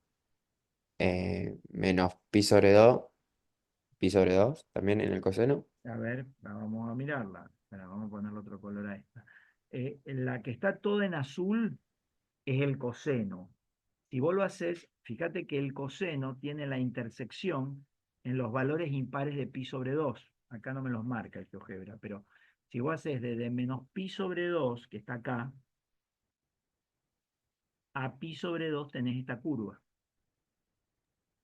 menos pi sobre 2 también en el coseno. a ver, vamos a mirarla. Espera, vamos a ponerle otro color a esta. La que está toda en azul es el coseno. Si vos lo haces, fíjate que el coseno tiene la intersección en los valores impares de pi sobre 2. Acá no me los marca el GeoGebra, pero si vos haces desde menos pi sobre 2, que está acá, a pi sobre 2 tenés esta curva.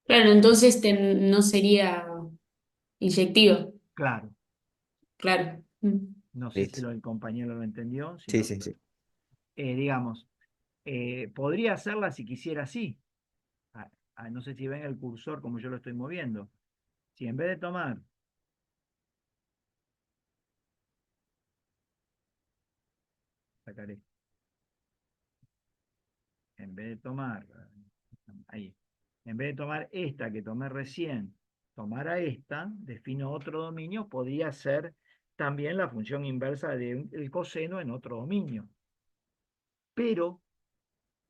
Claro, entonces no sería inyectivo, Claro, claro. no sé si Listo. el compañero lo entendió. Si Sí, no, sí, sí. digamos, podría hacerla si quisiera así. No sé si ven el cursor como yo lo estoy moviendo. Si en vez de tomar, sacaré, en vez de tomar, ahí, en vez de tomar esta que tomé recién, tomar a esta, defino otro dominio, podría ser también la función inversa del coseno en otro dominio. Pero,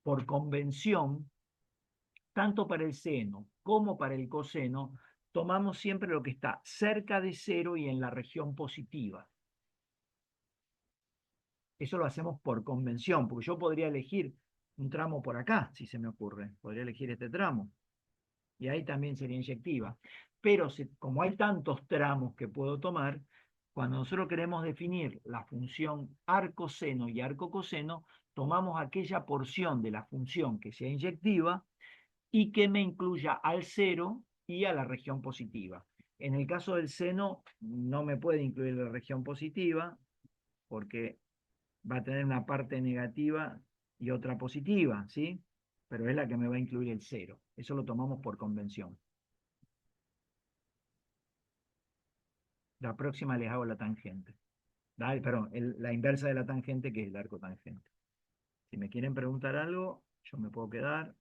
por convención, tanto para el seno como para el coseno, tomamos siempre lo que está cerca de cero y en la región positiva. Eso lo hacemos por convención, porque yo podría elegir un tramo por acá, si se me ocurre. Podría elegir este tramo. Y ahí también sería inyectiva. Pero como hay tantos tramos que puedo tomar, cuando nosotros queremos definir la función arcoseno y arcocoseno, tomamos aquella porción de la función que sea inyectiva y que me incluya al cero y a la región positiva. En el caso del seno, no me puede incluir la región positiva, porque va a tener una parte negativa y otra positiva, ¿sí? Pero es la que me va a incluir el cero. Eso lo tomamos por convención. La próxima les hago la tangente. Perdón, la inversa de la tangente, que es el arco tangente. Si me quieren preguntar algo, yo me puedo quedar.